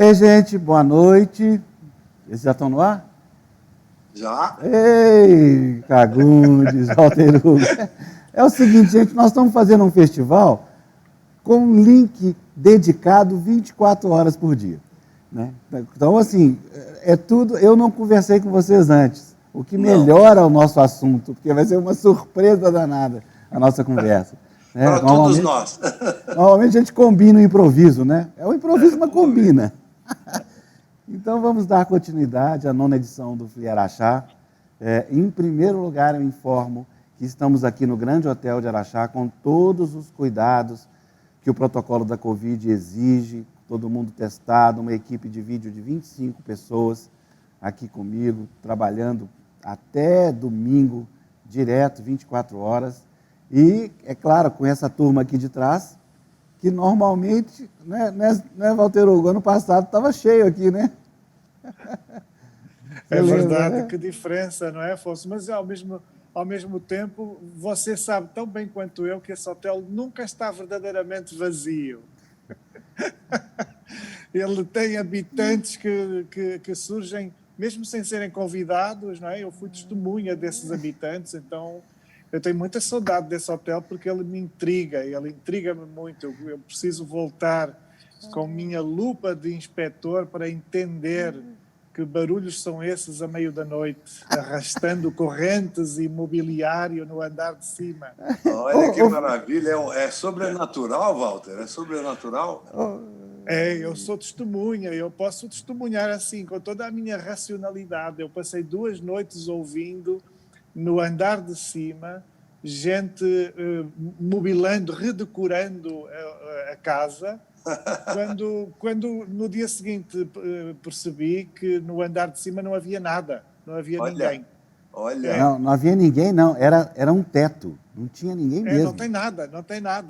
Ei, gente, boa noite. Eles já estão no ar? Já? Ei, Fagundes, Walter Hugo. É o seguinte, gente, nós estamos fazendo um festival com um link dedicado 24 horas por dia. Né? Então, assim, é tudo... Eu não conversei com vocês antes, o que melhora o nosso assunto, porque vai ser uma surpresa danada a nossa conversa. Né? Para todos nós. Normalmente a gente combina o improviso, né? É o improviso, mas combina. Então vamos dar continuidade à 9ª edição do FLIE Araxá. Em primeiro lugar, eu informo que estamos aqui no Grande Hotel de Araxá com todos os cuidados que o protocolo da Covid exige, todo mundo testado, uma equipe de vídeo de 25 pessoas aqui comigo, trabalhando até domingo, direto, 24 horas. E, é claro, com essa turma aqui de trás, que normalmente, né, Walter Hugo? Ano passado estava cheio aqui, né? É verdade, né? Que diferença, não é, Afonso? Mas ao mesmo tempo, você sabe tão bem quanto eu que esse hotel nunca está verdadeiramente vazio. Ele tem habitantes que surgem, mesmo sem serem convidados, não é? Eu fui testemunha desses habitantes, então eu tenho muita saudade desse hotel porque ele me intriga, ele intriga-me muito. Eu preciso voltar com minha lupa de inspetor para entender que barulhos são esses a meio da noite, arrastando correntes e mobiliário no andar de cima. Olha que maravilha, é sobrenatural, Walter? É sobrenatural? Eu sou testemunha, eu posso testemunhar assim, com toda a minha racionalidade. Eu passei 2 noites ouvindo, no andar de cima, gente mobilando, redecorando a casa, quando no dia seguinte percebi que no andar de cima não havia nada, não havia ninguém. Olha. Não havia ninguém, não. Era um teto, não tinha ninguém mesmo. Não tem nada,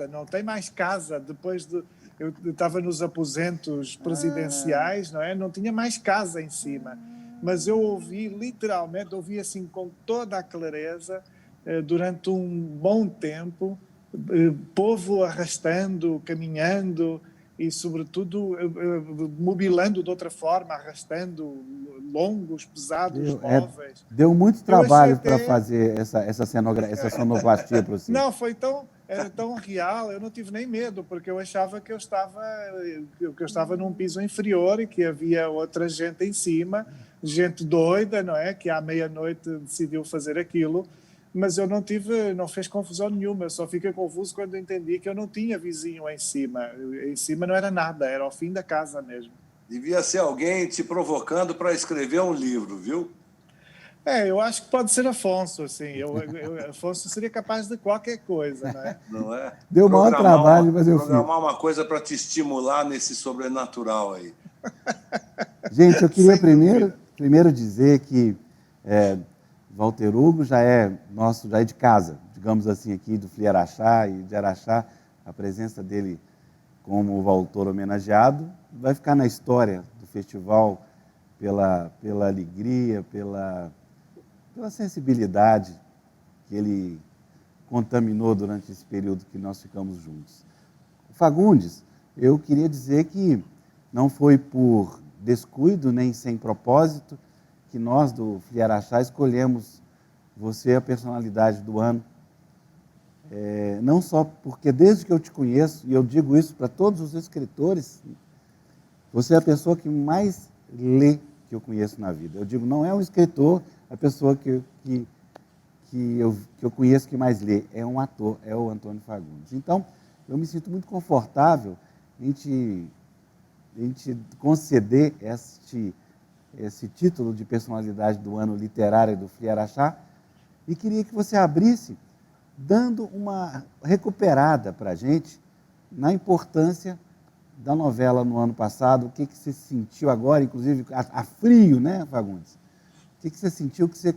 não tem mais casa. Depois de... Eu estava nos aposentos presidenciais, não é? Não tinha mais casa em cima. Mas eu ouvi, literalmente, ouvi assim com toda a clareza, durante um bom tempo, povo arrastando, caminhando e, sobretudo, mobilando de outra forma, arrastando longos, pesados móveis. Deu muito trabalho para fazer essa sonoplastia para você. Não, era tão real, eu não tive nem medo, porque eu achava que eu estava num piso inferior e que havia outra gente em cima, gente doida, não é? Que à meia-noite decidiu fazer aquilo, mas eu não fez confusão nenhuma, eu só fiquei confuso quando entendi que eu não tinha vizinho em cima. Em cima não era nada, era ao fim da casa mesmo. Devia ser alguém te provocando para escrever um livro, viu? Eu acho que pode ser Afonso, assim. Afonso seria capaz de qualquer coisa, não é? Não é? Deu maior trabalho, mas eu fiz. Programar uma coisa para te estimular nesse sobrenatural aí. Gente, eu queria primeiro dizer que Walter Hugo já é de casa, digamos assim, aqui do FLIE Araxá e de Araxá. A presença dele como autor homenageado vai ficar na história do festival pela alegria, pela sensibilidade que ele contaminou durante esse período que nós ficamos juntos. Fagundes, eu queria dizer que não foi por descuido nem sem propósito que nós do FLIE Araxá escolhemos você a personalidade do ano. Não só porque desde que eu te conheço, e eu digo isso para todos os escritores, você é a pessoa que mais lê que eu conheço na vida. Eu digo, não é um escritor, a pessoa que eu conheço que mais lê, é um ator, é o Antônio Fagundes. Então, eu me sinto muito confortável em te conceder esse título de personalidade do ano literário do FLIE Araxá, e queria que você abrisse dando uma recuperada para a gente na importância da novela no ano passado, o que você sentiu agora, inclusive a frio, né, Fagundes? O que você sentiu que você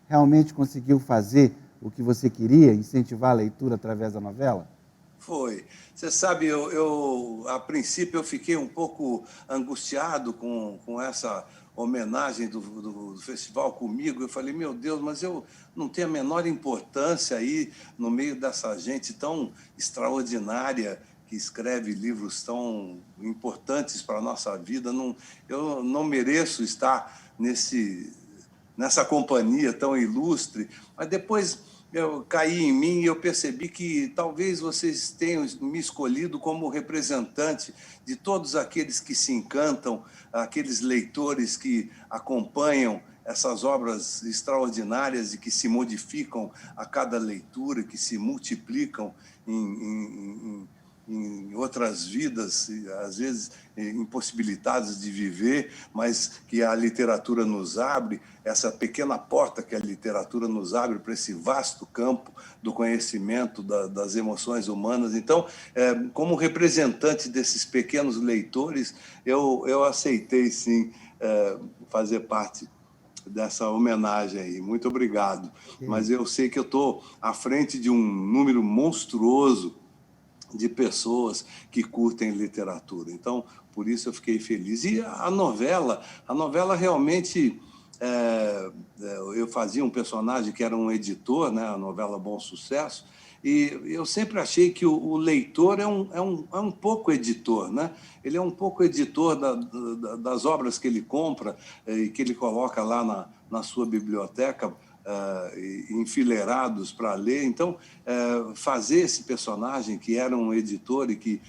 realmente conseguiu fazer o que você queria, incentivar a leitura através da novela? Foi. Você sabe, a princípio eu fiquei um pouco angustiado com essa homenagem do festival comigo. Eu falei, meu Deus, mas eu não tenho a menor importância aí no meio dessa gente tão extraordinária que escreve livros tão importantes para a nossa vida. Eu não mereço estar nessa companhia tão ilustre, mas depois eu caí em mim e eu percebi que talvez vocês tenham me escolhido como representante de todos aqueles que se encantam, aqueles leitores que acompanham essas obras extraordinárias e que se modificam a cada leitura, que se multiplicam em outras vidas, às vezes impossibilitadas de viver, mas que a literatura nos abre, essa pequena porta que a literatura nos abre para esse vasto campo do conhecimento das emoções humanas. Então, como representante desses pequenos leitores, eu aceitei, sim, fazer parte dessa homenagem aí. Muito obrigado. Mas eu sei que eu estou à frente de um número monstruoso de pessoas que curtem literatura. Então, por isso eu fiquei feliz. E a novela realmente... eu fazia um personagem que era um editor, né, a novela Bom Sucesso, e eu sempre achei que o leitor é um pouco editor, né? Ele é um pouco editor das obras que ele compra e que ele coloca lá na sua biblioteca, enfileirados para ler. Então, fazer esse personagem que era um editor e que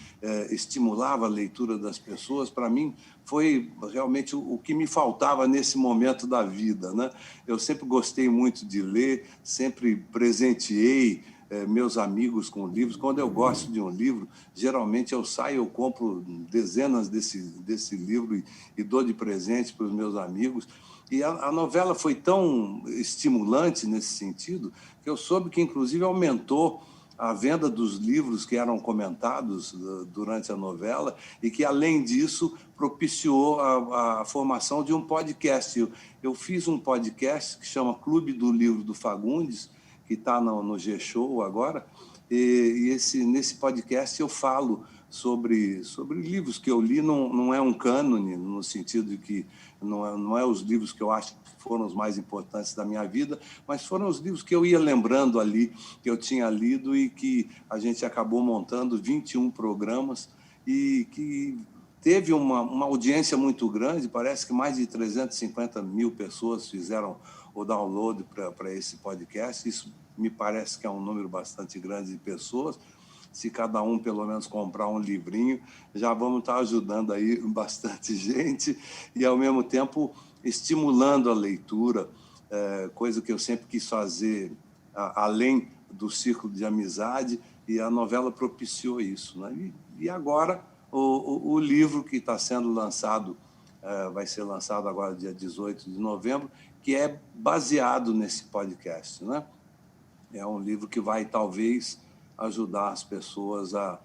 estimulava a leitura das pessoas, para mim, foi realmente o que me faltava nesse momento da vida, né? Eu sempre gostei muito de ler, sempre presenteei meus amigos com livros. Quando eu gosto de um livro, geralmente eu saio, eu compro dezenas desse livro e dou de presente para os meus amigos. E a novela foi tão estimulante nesse sentido que eu soube que, inclusive, aumentou a venda dos livros que eram comentados durante a novela e que, além disso, propiciou a formação de um podcast. Eu fiz um podcast que chama Clube do Livro do Fagundes, que está no G-Show agora, e nesse podcast eu falo sobre livros que eu li. Não é um cânone, no sentido de que não é os livros que eu acho que foram os mais importantes da minha vida, mas foram os livros que eu ia lembrando ali, que eu tinha lido e que a gente acabou montando 21 programas e que teve uma audiência muito grande. Parece que mais de 350 mil pessoas fizeram o download para esse podcast. Isso me parece que é um número bastante grande de pessoas. Se cada um, pelo menos, comprar um livrinho, já vamos estar ajudando aí bastante gente e, ao mesmo tempo, estimulando a leitura, coisa que eu sempre quis fazer além do círculo de amizade, e a novela propiciou isso, né? E agora, o livro que está sendo lançado, vai ser lançado agora, dia 18 de novembro, que é baseado nesse podcast, né? É um livro que vai, talvez, ajudar as pessoas a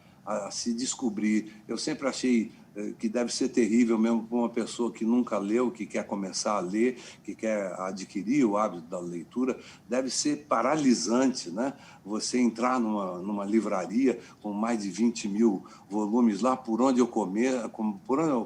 se descobrir. Eu sempre achei que deve ser terrível mesmo para uma pessoa que nunca leu, que quer começar a ler, que quer adquirir o hábito da leitura. Deve ser paralisante, né? Você entrar numa livraria com mais de 20 mil volumes lá, por onde eu começo,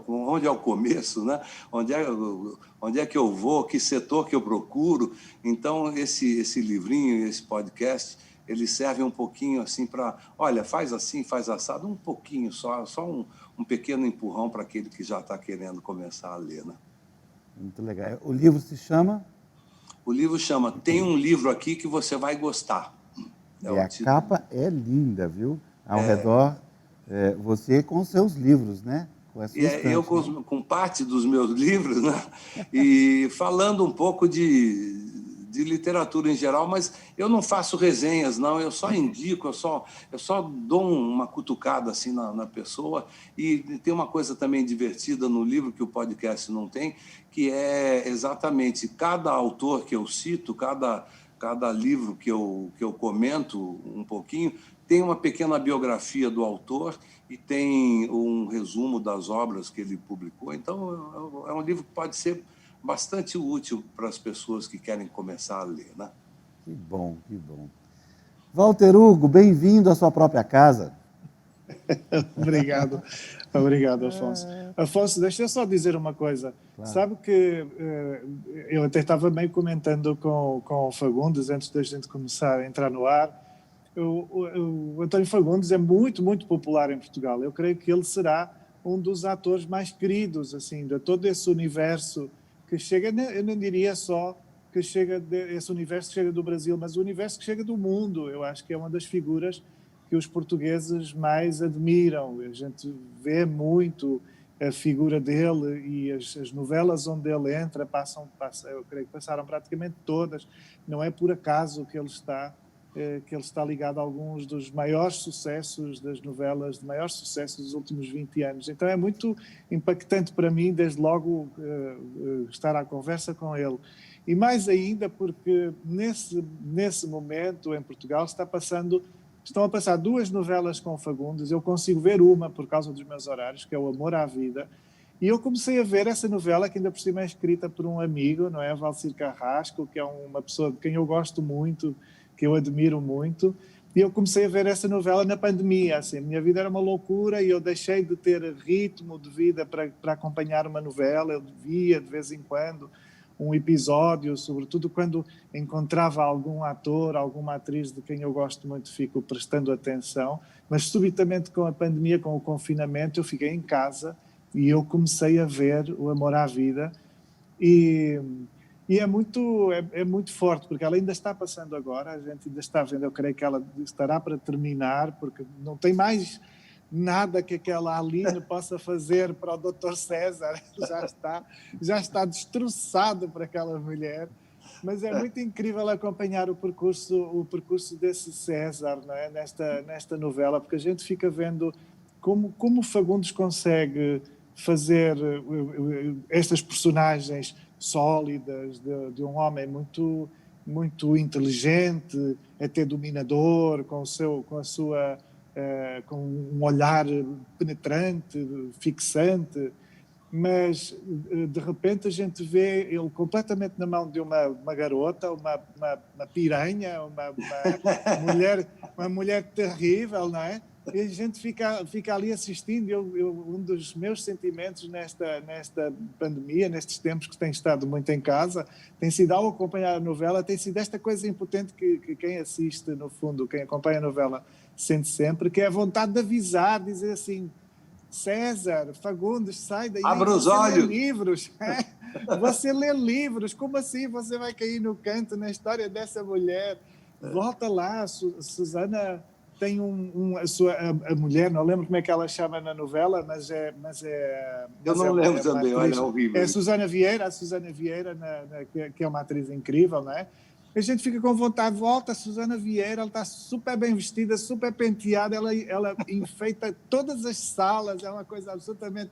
onde é o começo, né? Onde é que eu vou, que setor que eu procuro. Então, esse livrinho, esse podcast, ele serve um pouquinho assim para, olha, faz assim, faz assado, um pouquinho só um pequeno empurrão para aquele que já está querendo começar a ler, né? Muito legal. O livro se chama? O livro chama Tem um Livro Aqui que Você Vai Gostar. A capa é linda, viu? Ao redor, você com seus livros, né? Com essa estante, eu com parte dos meus livros, né? E falando um pouco de literatura em geral, mas eu não faço resenhas, não. Eu só indico, eu só dou uma cutucada assim na pessoa. E tem uma coisa também divertida no livro que o podcast não tem, que é exatamente cada autor que eu cito, cada livro que eu comento um pouquinho, tem uma pequena biografia do autor e tem um resumo das obras que ele publicou. Então, é um livro que pode ser bastante útil para as pessoas que querem começar a ler, né? Que bom, que bom. Walter Hugo, bem-vindo à sua própria casa. Obrigado, Afonso. Afonso, deixa eu só dizer uma coisa. Claro. Sabe que eu até estava meio comentando com o Fagundes antes da gente começar a entrar no ar, o António Fagundes é muito, muito popular em Portugal. Eu creio que ele será um dos atores mais queridos, assim, de todo esse universo que chega, eu não diria só que chega esse universo que chega do Brasil, mas o universo que chega do mundo. Eu acho que é uma das figuras que os portugueses mais admiram. A gente vê muito a figura dele e as novelas onde ele entra eu creio que passaram praticamente todas. Não é por acaso que ele está ligado a alguns dos maiores sucessos das novelas, de maiores sucessos dos últimos 20 anos. Então é muito impactante para mim, desde logo, estar à conversa com ele. E mais ainda porque nesse momento em Portugal estão a passar 2 novelas com Fagundes. Eu consigo ver uma por causa dos meus horários, que é O Amor à Vida. E eu comecei a ver essa novela, que ainda por cima é escrita por um amigo, não é? Valcir Carrasco, que é uma pessoa de quem eu gosto muito, que eu admiro muito. E eu comecei a ver essa novela na pandemia. Assim, a minha vida era uma loucura e eu deixei de ter ritmo de vida para acompanhar uma novela. Eu via de vez em quando um episódio, sobretudo quando encontrava algum ator, alguma atriz de quem eu gosto muito, fico prestando atenção. Mas subitamente com a pandemia, com o confinamento, eu fiquei em casa e eu comecei a ver O Amor à Vida. E é muito forte, porque ela ainda está passando agora, a gente ainda está vendo, eu creio que ela estará para terminar, porque não tem mais nada que aquela Aline possa fazer para o Dr. César, já está destroçado para aquela mulher, mas é muito incrível acompanhar o percurso desse César, não é? nesta novela, porque a gente fica vendo como Fagundes consegue fazer estas personagens sólidas de um homem muito, muito inteligente, até dominador, com um olhar penetrante, fixante, mas de repente a gente vê ele completamente na mão de uma garota, uma piranha, uma mulher terrível, não é? E a gente fica ali assistindo. Um dos meus sentimentos nesta pandemia, nestes tempos que tenho estado muito em casa, tem sido, ao acompanhar a novela, tem sido esta coisa impotente que quem assiste, no fundo, quem acompanha a novela, sente sempre, que é a vontade de avisar, dizer assim: César, Fagundes, sai daí, Abra os você olhos. lê livros. Você lê livros, como assim você vai cair no canto na história dessa mulher? Volta lá, Susana tem a mulher, não lembro como é que ela chama na novela, Eu não lembro também, olha, é É horrível. a Susana Vieira, que é uma atriz incrível, não é? A gente fica com vontade, volta a Susana Vieira, ela está super bem vestida, super penteada, ela enfeita todas as salas, é uma coisa absolutamente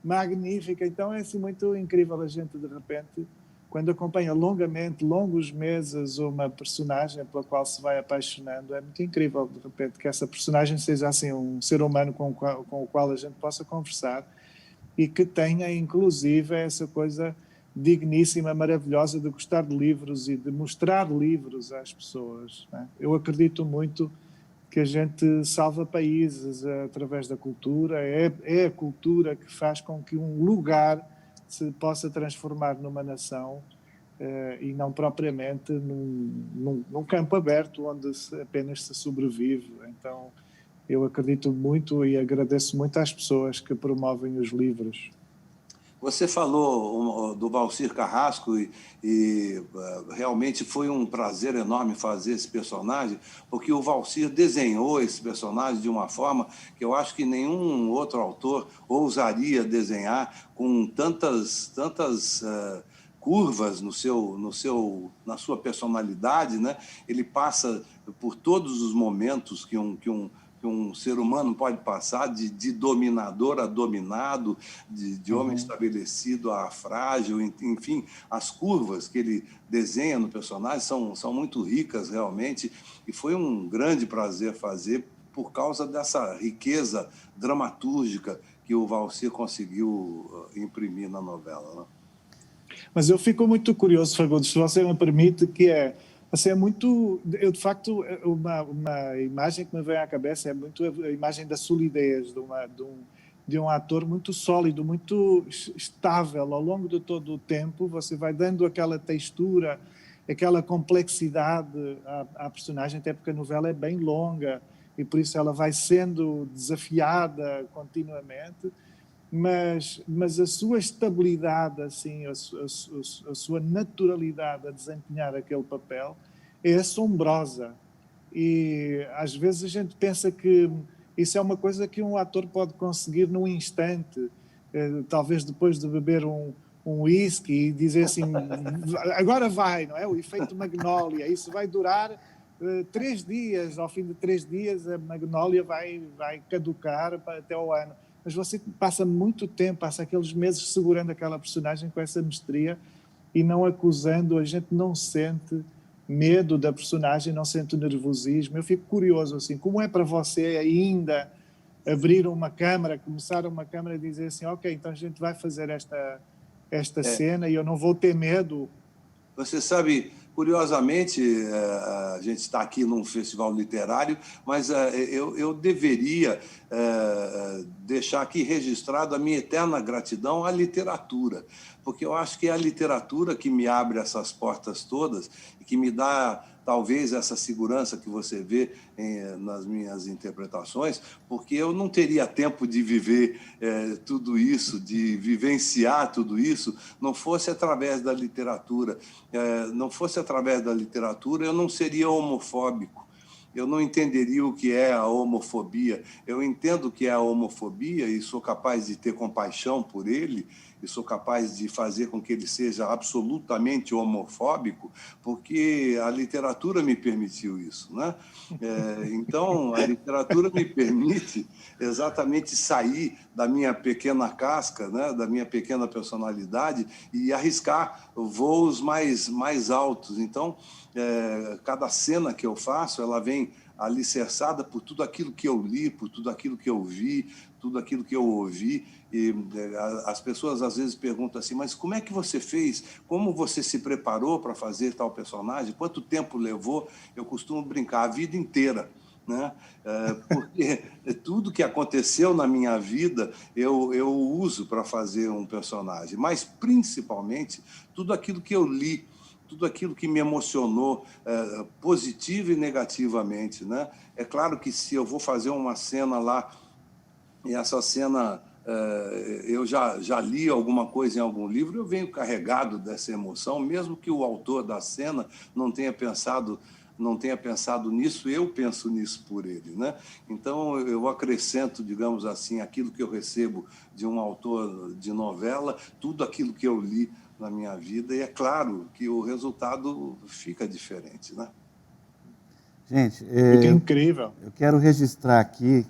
magnífica. Então é assim muito incrível a gente, de repente, quando acompanha longos meses uma personagem pela qual se vai apaixonando, é muito incrível, de repente, que essa personagem seja assim um ser humano com o qual a gente possa conversar e que tenha, inclusive, essa coisa digníssima, maravilhosa de gostar de livros e de mostrar livros às pessoas, né? Eu acredito muito que a gente salva países através da cultura, é a cultura que faz com que um lugar se possa transformar numa nação e não propriamente num campo aberto onde apenas se sobrevive. Então, eu acredito muito e agradeço muito às pessoas que promovem os livros. Você falou do Valcir Carrasco e realmente foi um prazer enorme fazer esse personagem, porque o Valcir desenhou esse personagem de uma forma que eu acho que nenhum outro autor ousaria desenhar, com tantas curvas na sua personalidade, né? Ele passa por todos os momentos que um ser humano pode passar, de dominador a dominado, de homem estabelecido a frágil, enfim, as curvas que ele desenha no personagem são muito ricas, realmente, e foi um grande prazer fazer por causa dessa riqueza dramatúrgica que o Valcir conseguiu imprimir na novela, né? Mas eu fico muito curioso, Fagundes, se você me permite, assim, é muito... Eu, de facto, uma imagem que me vem à cabeça é muito a imagem da solidez de um ator muito sólido, muito estável ao longo de todo o tempo. Você vai dando aquela textura aquela complexidade à personagem, até porque a novela é bem longa e por isso ela vai sendo desafiada continuamente, mas a sua estabilidade, assim, a sua naturalidade a desempenhar aquele papel é assombrosa. E às vezes a gente pensa que isso é uma coisa que um ator pode conseguir num instante, talvez depois de beber um whisky e dizer assim, agora vai, não é? O efeito Magnólia, isso vai durar 3 dias, ao fim de 3 dias a Magnólia vai caducar até ao ano. Mas você passa muito tempo, passa aqueles meses segurando aquela personagem com essa mestria e não acusando, a gente não sente medo da personagem, não sente nervosismo. Eu fico curioso, assim, como é para você ainda abrir uma câmara, começar uma câmara e dizer assim, ok, então a gente vai fazer esta cena e eu não vou ter medo. Você sabe, curiosamente, a gente está aqui num festival literário, mas eu deveria deixar aqui registrado a minha eterna gratidão à literatura, porque eu acho que é a literatura que me abre essas portas todas e que me dá, talvez, essa segurança que você vê nas minhas interpretações, porque eu não teria tempo de viver tudo isso, de vivenciar tudo isso, não fosse através da literatura. Não fosse através da literatura, eu não seria homofóbico. Eu não entenderia o que é a homofobia. Eu entendo o que é a homofobia e sou capaz de ter compaixão por ele, e sou capaz de fazer com que ele seja absolutamente homofóbico, porque a literatura me permitiu isso, né? Então, a literatura me permite exatamente sair da minha pequena casca, né? Da minha pequena personalidade e arriscar voos mais altos. Então, cada cena que eu faço, ela vem alicerçada por tudo aquilo que eu li, por tudo aquilo que eu vi, tudo aquilo que eu ouvi. E as pessoas às vezes perguntam assim, mas como é que você fez? Como você se preparou para fazer tal personagem? Quanto tempo levou? Eu costumo brincar a vida inteira, né? Porque tudo que aconteceu na minha vida eu uso para fazer um personagem, mas principalmente tudo aquilo que eu li, tudo aquilo que me emocionou, positivo e negativamente, né? É claro que se eu vou fazer uma cena lá, e essa cena eu já li alguma coisa em algum livro, eu venho carregado dessa emoção, mesmo que o autor da cena não tenha pensado nisso, eu penso nisso por ele, né? Então, eu acrescento, digamos assim, aquilo que eu recebo de um autor de novela, tudo aquilo que eu li na minha vida, e é claro que o resultado fica diferente, né? Gente, Fica incrível. Eu quero registrar aqui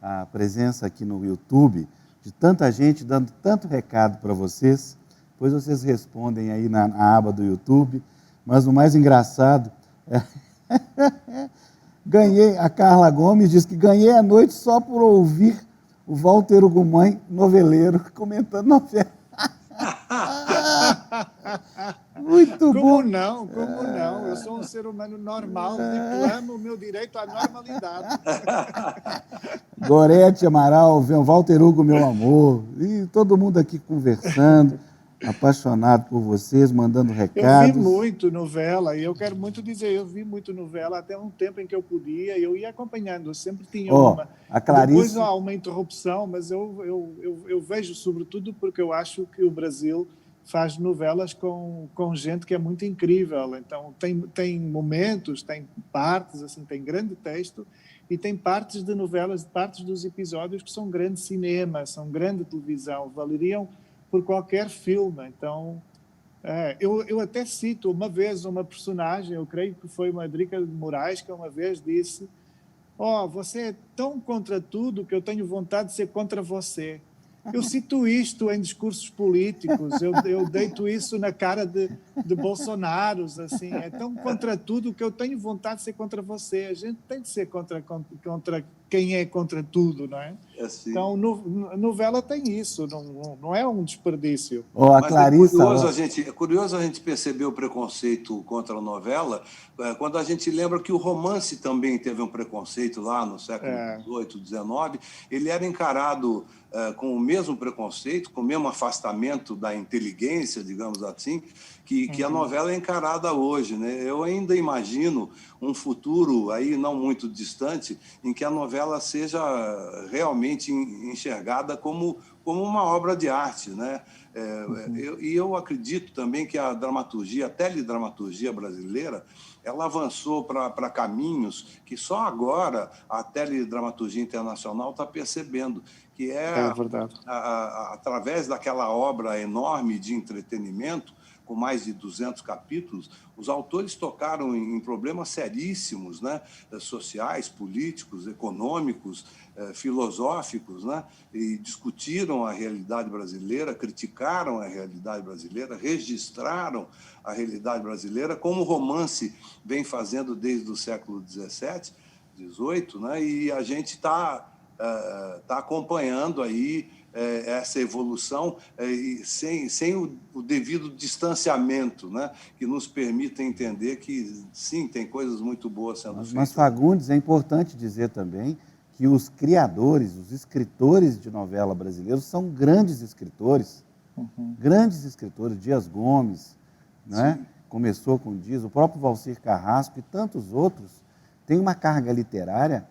a presença aqui no YouTube de tanta gente dando tanto recado para vocês, depois vocês respondem aí na aba do YouTube, mas o mais engraçado é... a Carla Gomes diz que ganhei a noite só por ouvir o Walter Ugumãe, noveleiro, comentando novela. Muito bom. Como não? Como não? Eu sou um ser humano normal, reclamo o meu direito à normalidade. Gorete Amaral, Walter Hugo, meu amor, e todo mundo aqui conversando, apaixonado por vocês, mandando recados. Eu vi muito novela, e eu quero muito dizer, eu vi muito novela até um tempo em que eu podia, e eu ia acompanhando, eu sempre tinha uma. A Clarice... Depois há uma interrupção, mas eu vejo sobretudo porque eu acho que o Brasil faz novelas com gente que é muito incrível. Então, tem momentos, tem partes, assim, tem grande texto, e tem partes de novelas, partes dos episódios que são grande cinema, são grande televisão, valeriam por qualquer filme. Então, eu até cito uma vez uma personagem, eu creio que foi uma Drica de Moraes, que uma vez disse: você é tão contra tudo que eu tenho vontade de ser contra você. Eu cito isto em discursos políticos, eu deito isso na cara de Bolsonaro, assim, é tão contra tudo que eu tenho vontade de ser contra você. A gente tem que ser contra quem é contra tudo, não é? Assim. Então, a novela tem isso, não é um desperdício. A Mas Clarissa, é curioso a gente perceber o preconceito contra a novela, quando a gente lembra que o romance também teve um preconceito lá no século XVIII, XIX. Ele era encarado com o mesmo preconceito, com o mesmo afastamento da inteligência, digamos assim, que a novela é encarada hoje, né? Eu ainda imagino um futuro aí não muito distante em que a novela seja realmente enxergada como uma obra de arte, né? Eu acredito também que a dramaturgia, a teledramaturgia brasileira, ela avançou para caminhos que só agora a teledramaturgia internacional está percebendo, que É verdade. através daquela obra enorme de entretenimento, com mais de 200 capítulos, os autores tocaram em problemas seríssimos, né? Sociais, políticos, econômicos, filosóficos, né? E discutiram a realidade brasileira, criticaram a realidade brasileira, registraram a realidade brasileira, como o romance vem fazendo desde o século XVII, XVIII, né? E a gente está acompanhando aí essa evolução sem o devido distanciamento, né? Que nos permita entender que, sim, tem coisas muito boas sendo feitas. Mas, Fagundes, é importante dizer também que os criadores, os escritores de novela brasileiros são grandes escritores, Dias Gomes, né? Começou com Dias, o próprio Valcir Carrasco e tantos outros, têm uma carga literária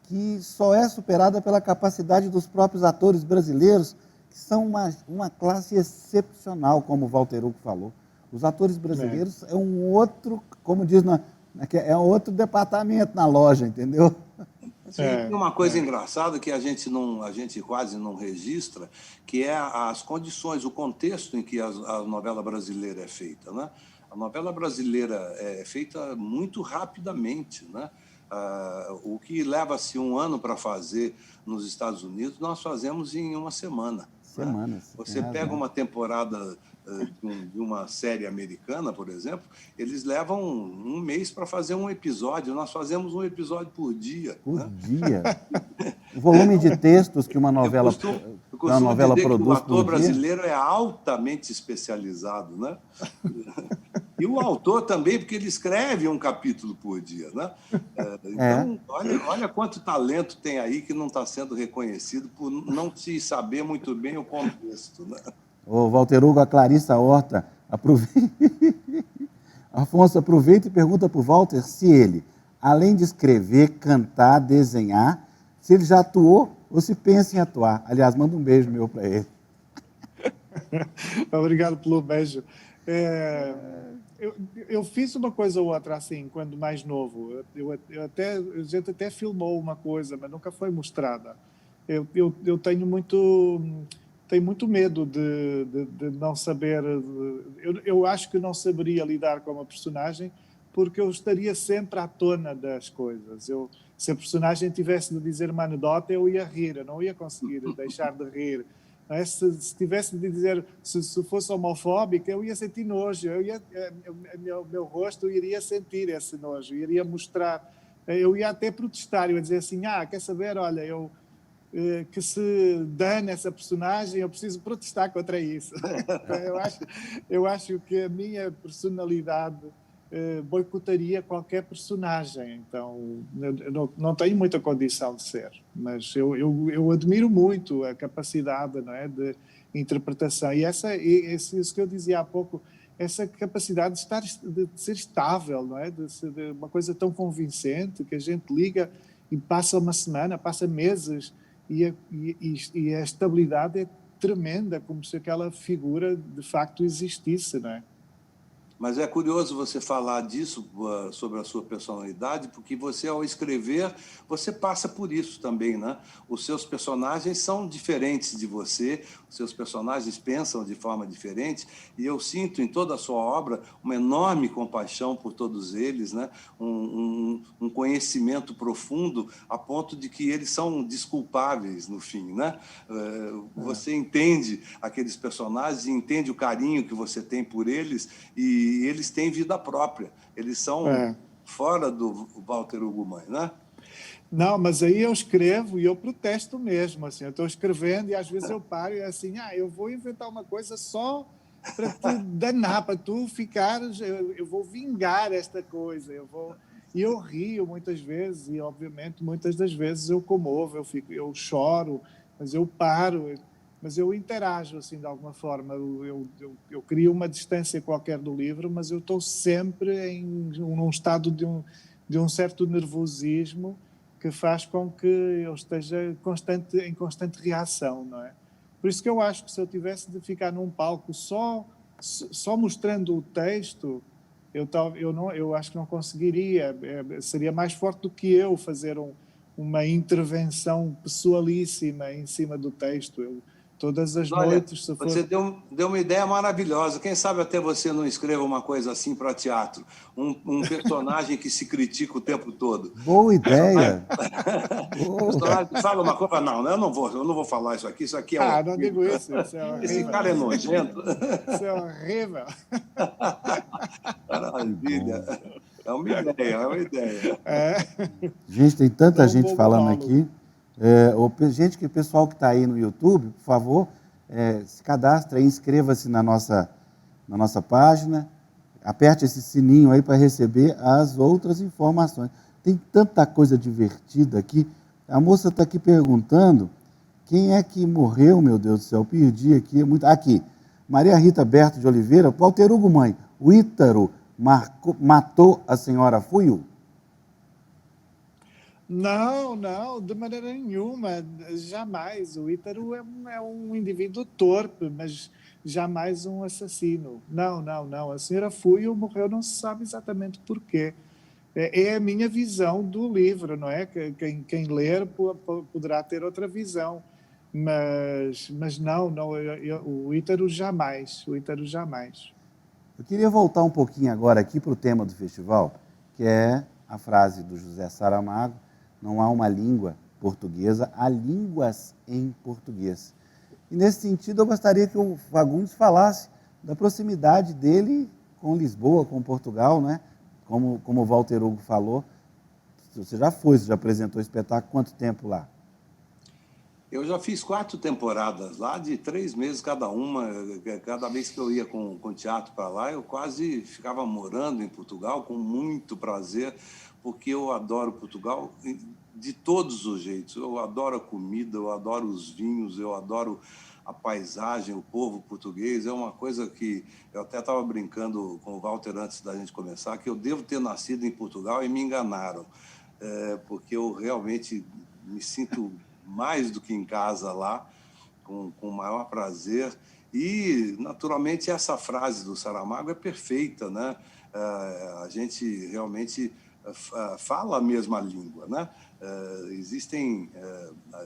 que só é superada pela capacidade dos próprios atores brasileiros, que são uma classe excepcional, como o Walter Hugo falou. Os atores brasileiros é um outro, como diz, é um outro departamento na loja, entendeu? Sim, tem uma coisa engraçada que a gente quase não registra, que é as condições, o contexto em que a novela brasileira é feita, né? A novela brasileira é feita muito rapidamente, né? O que leva-se um ano para fazer nos Estados Unidos, nós fazemos em uma semana. Semanas. Né? Você pega uma temporada de uma série americana, por exemplo, eles levam um mês para fazer um episódio. Nós fazemos um episódio por dia. Por dia? O volume de textos que uma novela, eu costumo dizer produz que o ator por dia? brasileiro é altamente especializado, né? E o autor também, porque ele escreve um capítulo por dia, né? Então, olha quanto talento tem aí que não está sendo reconhecido por não se saber muito bem o contexto, né? Ô, Walter Hugo, a Clarissa Horta, Afonso, aproveita e pergunta para o Walter se ele, além de escrever, cantar, desenhar, se ele já atuou ou se pensa em atuar. Aliás, manda um beijo meu para ele. Obrigado pelo beijo. Eu fiz uma coisa ou outra assim, quando mais novo. A gente até filmou uma coisa, mas nunca foi mostrada. Eu tenho muito medo de não saber. Eu acho que não saberia lidar com uma personagem, porque eu estaria sempre à tona das coisas. Se a personagem tivesse de dizer uma anedota, eu ia rir, eu não ia conseguir deixar de rir. Se tivesse de dizer, se fosse homofóbica, eu ia sentir nojo, meu rosto iria sentir esse nojo, iria mostrar, eu ia até protestar, eu ia dizer assim, quer saber, olha, que se dane essa personagem, eu preciso protestar contra isso. Eu acho que a minha personalidade boicotaria qualquer personagem, então eu não tenho muita condição de ser, mas eu admiro muito a capacidade, não é, de interpretação, e isso que eu dizia há pouco, essa capacidade de ser estável, não é, de uma coisa tão convincente que a gente liga e passa uma semana, passa meses, e a estabilidade é tremenda, como se aquela figura de facto existisse, não é? Mas é curioso você falar disso, sobre a sua personalidade, porque você, ao escrever, você passa por isso também, né? Os seus personagens são diferentes de você, os seus personagens pensam de forma diferente, e eu sinto em toda a sua obra uma enorme compaixão por todos eles, né? Um conhecimento profundo, a ponto de que eles são desculpáveis no fim, né? Você entende aqueles personagens, entende o carinho que você tem por eles, e eles têm vida própria. Eles são fora do Walter Hugo Mãe, né? Não, mas aí eu escrevo e eu protesto mesmo, assim, eu estou escrevendo e às vezes eu paro e é assim, eu vou inventar uma coisa só para te danar, para tu ficares, eu vou vingar esta coisa, e eu rio muitas vezes e obviamente muitas das vezes eu comovo, eu choro, mas eu paro, mas eu interajo assim de alguma forma, eu crio uma distância qualquer do livro, mas eu estou sempre num estado de um certo nervosismo que faz com que eu esteja em constante reação, não é? Por isso que eu acho que se eu tivesse de ficar num palco só mostrando o texto, eu acho que não conseguiria. Seria mais forte do que eu fazer uma intervenção pessoalíssima em cima do texto. Todas as Olha, noites, se for... você deu uma ideia maravilhosa. Quem sabe até você não escreva uma coisa assim para teatro. Um personagem que se critica o tempo todo. Boa Personagem, ideia! Boa. personagem que fala uma coisa, não, eu não vou falar isso aqui é não horrível. digo isso é Esse horrível. cara é nojento. Isso é horrível. Maravilha. É uma ideia, é uma ideia. Gente, tem tanta É um gente bom falando monólogo. aqui. Gente, o pessoal que está aí no YouTube, por favor, se cadastre aí, inscreva-se na nossa página, aperte esse sininho aí para receber as outras informações. Tem tanta coisa divertida aqui. A moça está aqui perguntando quem é que morreu, meu Deus do céu, perdi aqui. Aqui, Maria Rita Berto de Oliveira, Walter Hugo, mãe, o Ítaro matou a senhora Fuiu? Não, de maneira nenhuma, jamais. O Ítaro é um indivíduo torpe, mas jamais um assassino. Não. A senhora Fuio morreu, não se sabe exatamente porquê. É a minha visão do livro, não é? Quem ler poderá ter outra visão. Mas não, o Ítaro jamais. Eu queria voltar um pouquinho agora aqui para o tema do festival, que é a frase do José Saramago: não há uma língua portuguesa, há línguas em português. E nesse sentido eu gostaria que o Fagundes falasse da proximidade dele com Lisboa, com Portugal, né? Como o Walter Hugo falou, você já apresentou o espetáculo, quanto tempo lá? Eu já fiz 4 temporadas lá, de 3 meses cada uma. Cada vez que eu ia com teatro para lá, eu quase ficava morando em Portugal, com muito prazer, porque eu adoro Portugal de todos os jeitos. Eu adoro a comida, eu adoro os vinhos, eu adoro a paisagem, o povo português. É uma coisa que eu até estava brincando com o Walter antes da gente começar, que eu devo ter nascido em Portugal e me enganaram, porque eu realmente me sinto mais do que em casa lá, com o maior prazer. E, naturalmente, essa frase do Saramago é perfeita, né? A gente realmente fala a mesma língua, né? Existem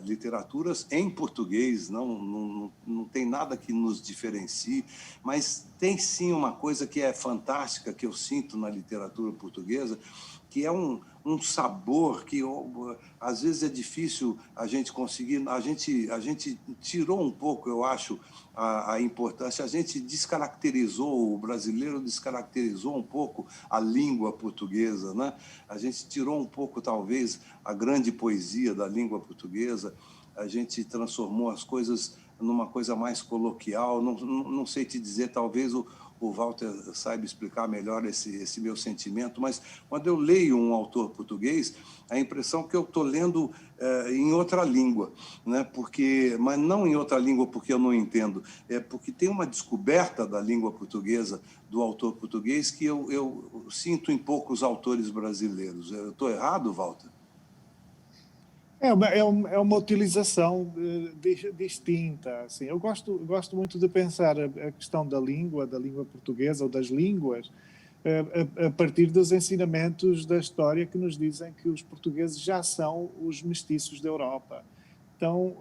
literaturas em português, não tem nada que nos diferencie, mas tem sim uma coisa que é fantástica, que eu sinto na literatura portuguesa, que é um sabor que às vezes é difícil a gente conseguir. A gente tirou um pouco, eu acho, a importância. A gente descaracterizou, o brasileiro descaracterizou um pouco a língua portuguesa, né? A gente tirou um pouco, talvez, a grande poesia da língua portuguesa. A gente transformou as coisas numa coisa mais coloquial. Não sei te dizer, talvez o Walter saiba explicar melhor esse meu sentimento, mas quando eu leio um autor português, a impressão que eu estou lendo em outra língua, né? Mas não em outra língua porque eu não entendo, é porque tem uma descoberta da língua portuguesa, do autor português, que eu sinto em poucos autores brasileiros. Eu estou errado, Walter? É uma utilização distinta. Assim. Eu gosto muito de pensar a questão da língua portuguesa ou das línguas a partir dos ensinamentos da história que nos dizem que os portugueses já são os mestiços da Europa. Então,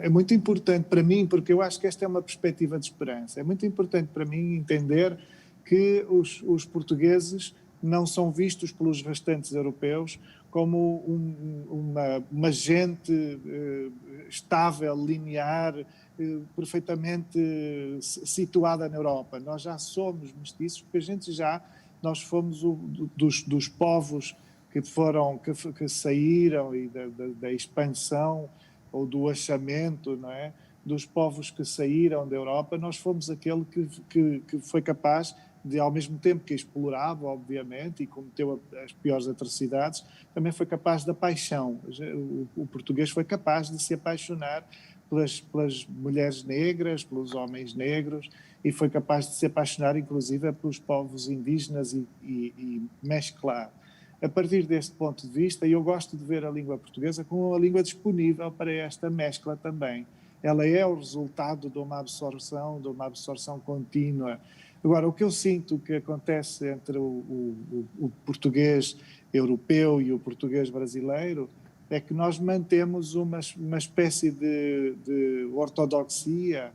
é muito importante para mim, porque eu acho que esta é uma perspectiva de esperança. É muito importante para mim entender que os portugueses não são vistos pelos restantes europeus como uma gente estável, linear, perfeitamente situada na Europa. Nós já somos mestiços, porque nós fomos dos povos que saíram e da expansão ou do achamento, não é? Dos povos que saíram da Europa, nós fomos aquele que foi capaz de, ao mesmo tempo que explorava, obviamente, e cometeu as piores atrocidades, também foi capaz da paixão. O português foi capaz de se apaixonar pelas mulheres negras, pelos homens negros, e foi capaz de se apaixonar, inclusive, pelos povos indígenas e mesclar. A partir deste ponto de vista, eu gosto de ver a língua portuguesa como uma língua disponível para esta mescla também. Ela é o resultado de uma absorção contínua. Agora, o que eu sinto que acontece entre o português europeu e o português brasileiro é que nós mantemos uma espécie de ortodoxia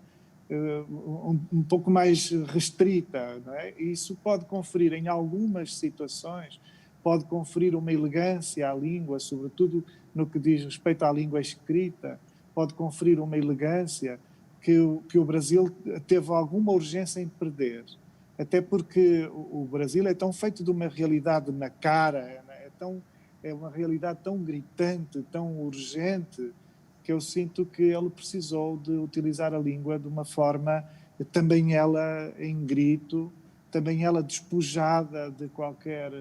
um pouco mais restrita, não é? E isso pode conferir, em algumas situações, pode conferir uma elegância à língua, sobretudo no que diz respeito à língua escrita, pode conferir uma elegância que o Brasil teve alguma urgência em perder. Até porque o Brasil é tão feito de uma realidade na cara, é uma realidade tão gritante, tão urgente, que eu sinto que ele precisou de utilizar a língua de uma forma, também ela em grito, também ela despojada de qualquer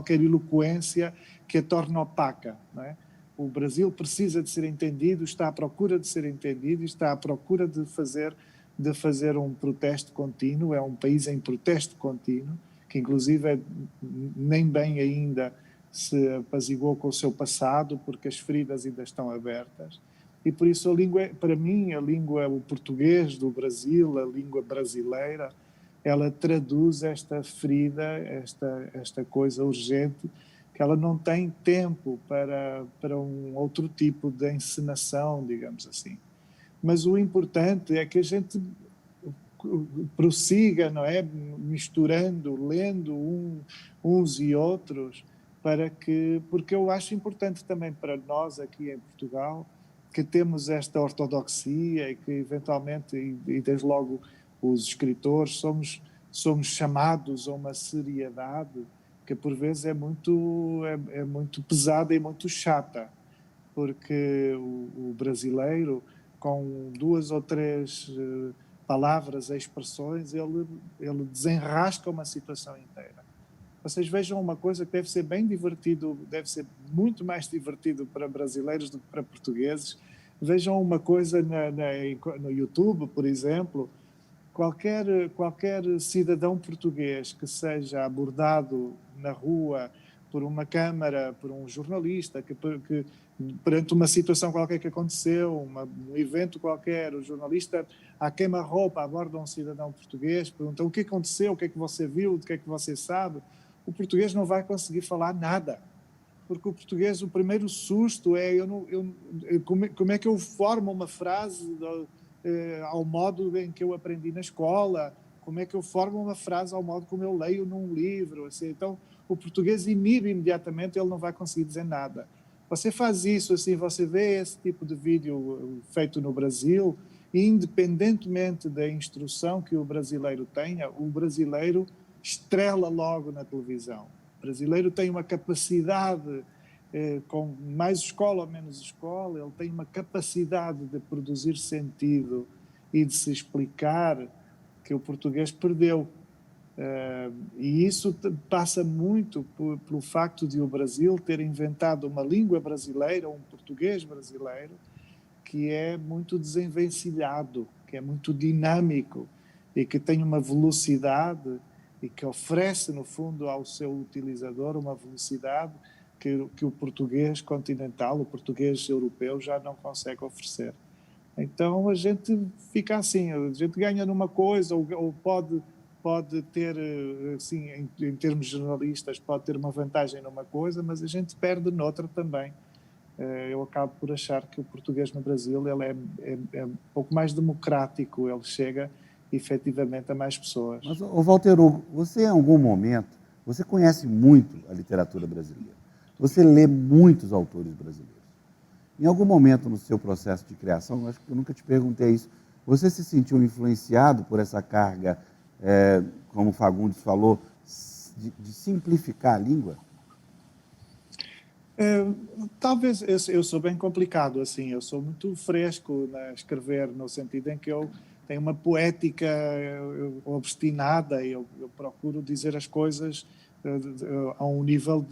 eloquência que a torne opaca, não é? O Brasil precisa de ser entendido, está à procura de ser entendido, está à procura de fazer um protesto contínuo, é um país em protesto contínuo, que inclusive nem bem ainda se apaziguou com o seu passado, porque as feridas ainda estão abertas. E por isso a língua, para mim, o português do Brasil, a língua brasileira, ela traduz esta ferida, esta coisa urgente, que ela não tem tempo para um outro tipo de encenação, digamos assim. Mas o importante é que a gente prossiga, não é? Misturando, lendo uns e outros, porque eu acho importante também para nós aqui em Portugal, que temos esta ortodoxia e que eventualmente, e desde logo os escritores, somos chamados a uma seriedade que por vezes é muito pesada e muito chata, porque o brasileiro, com 2 ou 3 palavras, expressões, ele desenrasca uma situação inteira. Vocês vejam uma coisa que deve ser bem divertido, deve ser muito mais divertido para brasileiros do que para portugueses. Vejam uma coisa no YouTube, por exemplo, qualquer cidadão português que seja abordado na rua por uma câmara, por um jornalista, que perante uma situação qualquer que aconteceu, um evento qualquer, o jornalista à queima-roupa aborda um cidadão português, pergunta o que aconteceu, o que é que você viu, o que é que você sabe. O português não vai conseguir falar nada, porque o português, o primeiro susto é como é que eu formo uma frase ao modo em que eu aprendi na escola, como é que eu formo uma frase ao modo como eu leio num livro. Assim. Então, o português inibe imediatamente, ele não vai conseguir dizer nada. Você faz isso, assim, você vê esse tipo de vídeo feito no Brasil, e independentemente da instrução que o brasileiro tenha, o brasileiro estrela logo na televisão. O brasileiro tem uma capacidade, com mais escola ou menos escola, ele tem uma capacidade de produzir sentido e de se explicar que o português perdeu. E isso passa muito pelo facto de o Brasil ter inventado uma língua brasileira, um português brasileiro, que é muito desenvencilhado, que é muito dinâmico e que tem uma velocidade e que oferece, no fundo, ao seu utilizador uma velocidade que o português continental, o português europeu já não consegue oferecer. Então a gente fica assim, a gente ganha numa coisa ou pode ter, assim, em termos jornalistas, pode ter uma vantagem numa coisa, mas a gente perde noutra também. Eu acabo por achar que o português no Brasil ele é um pouco mais democrático, ele chega efetivamente a mais pessoas. Mas, Walter Hugo, você em algum momento, você conhece muito a literatura brasileira, você lê muitos autores brasileiros. Em algum momento no seu processo de criação, acho que eu nunca te perguntei isso, você se sentiu influenciado por essa carga, como o Fagundes falou, de simplificar a língua? Talvez eu sou bem complicado assim, eu sou muito fresco a escrever, no sentido em que eu tenho uma poética obstinada, eu procuro dizer as coisas a um nível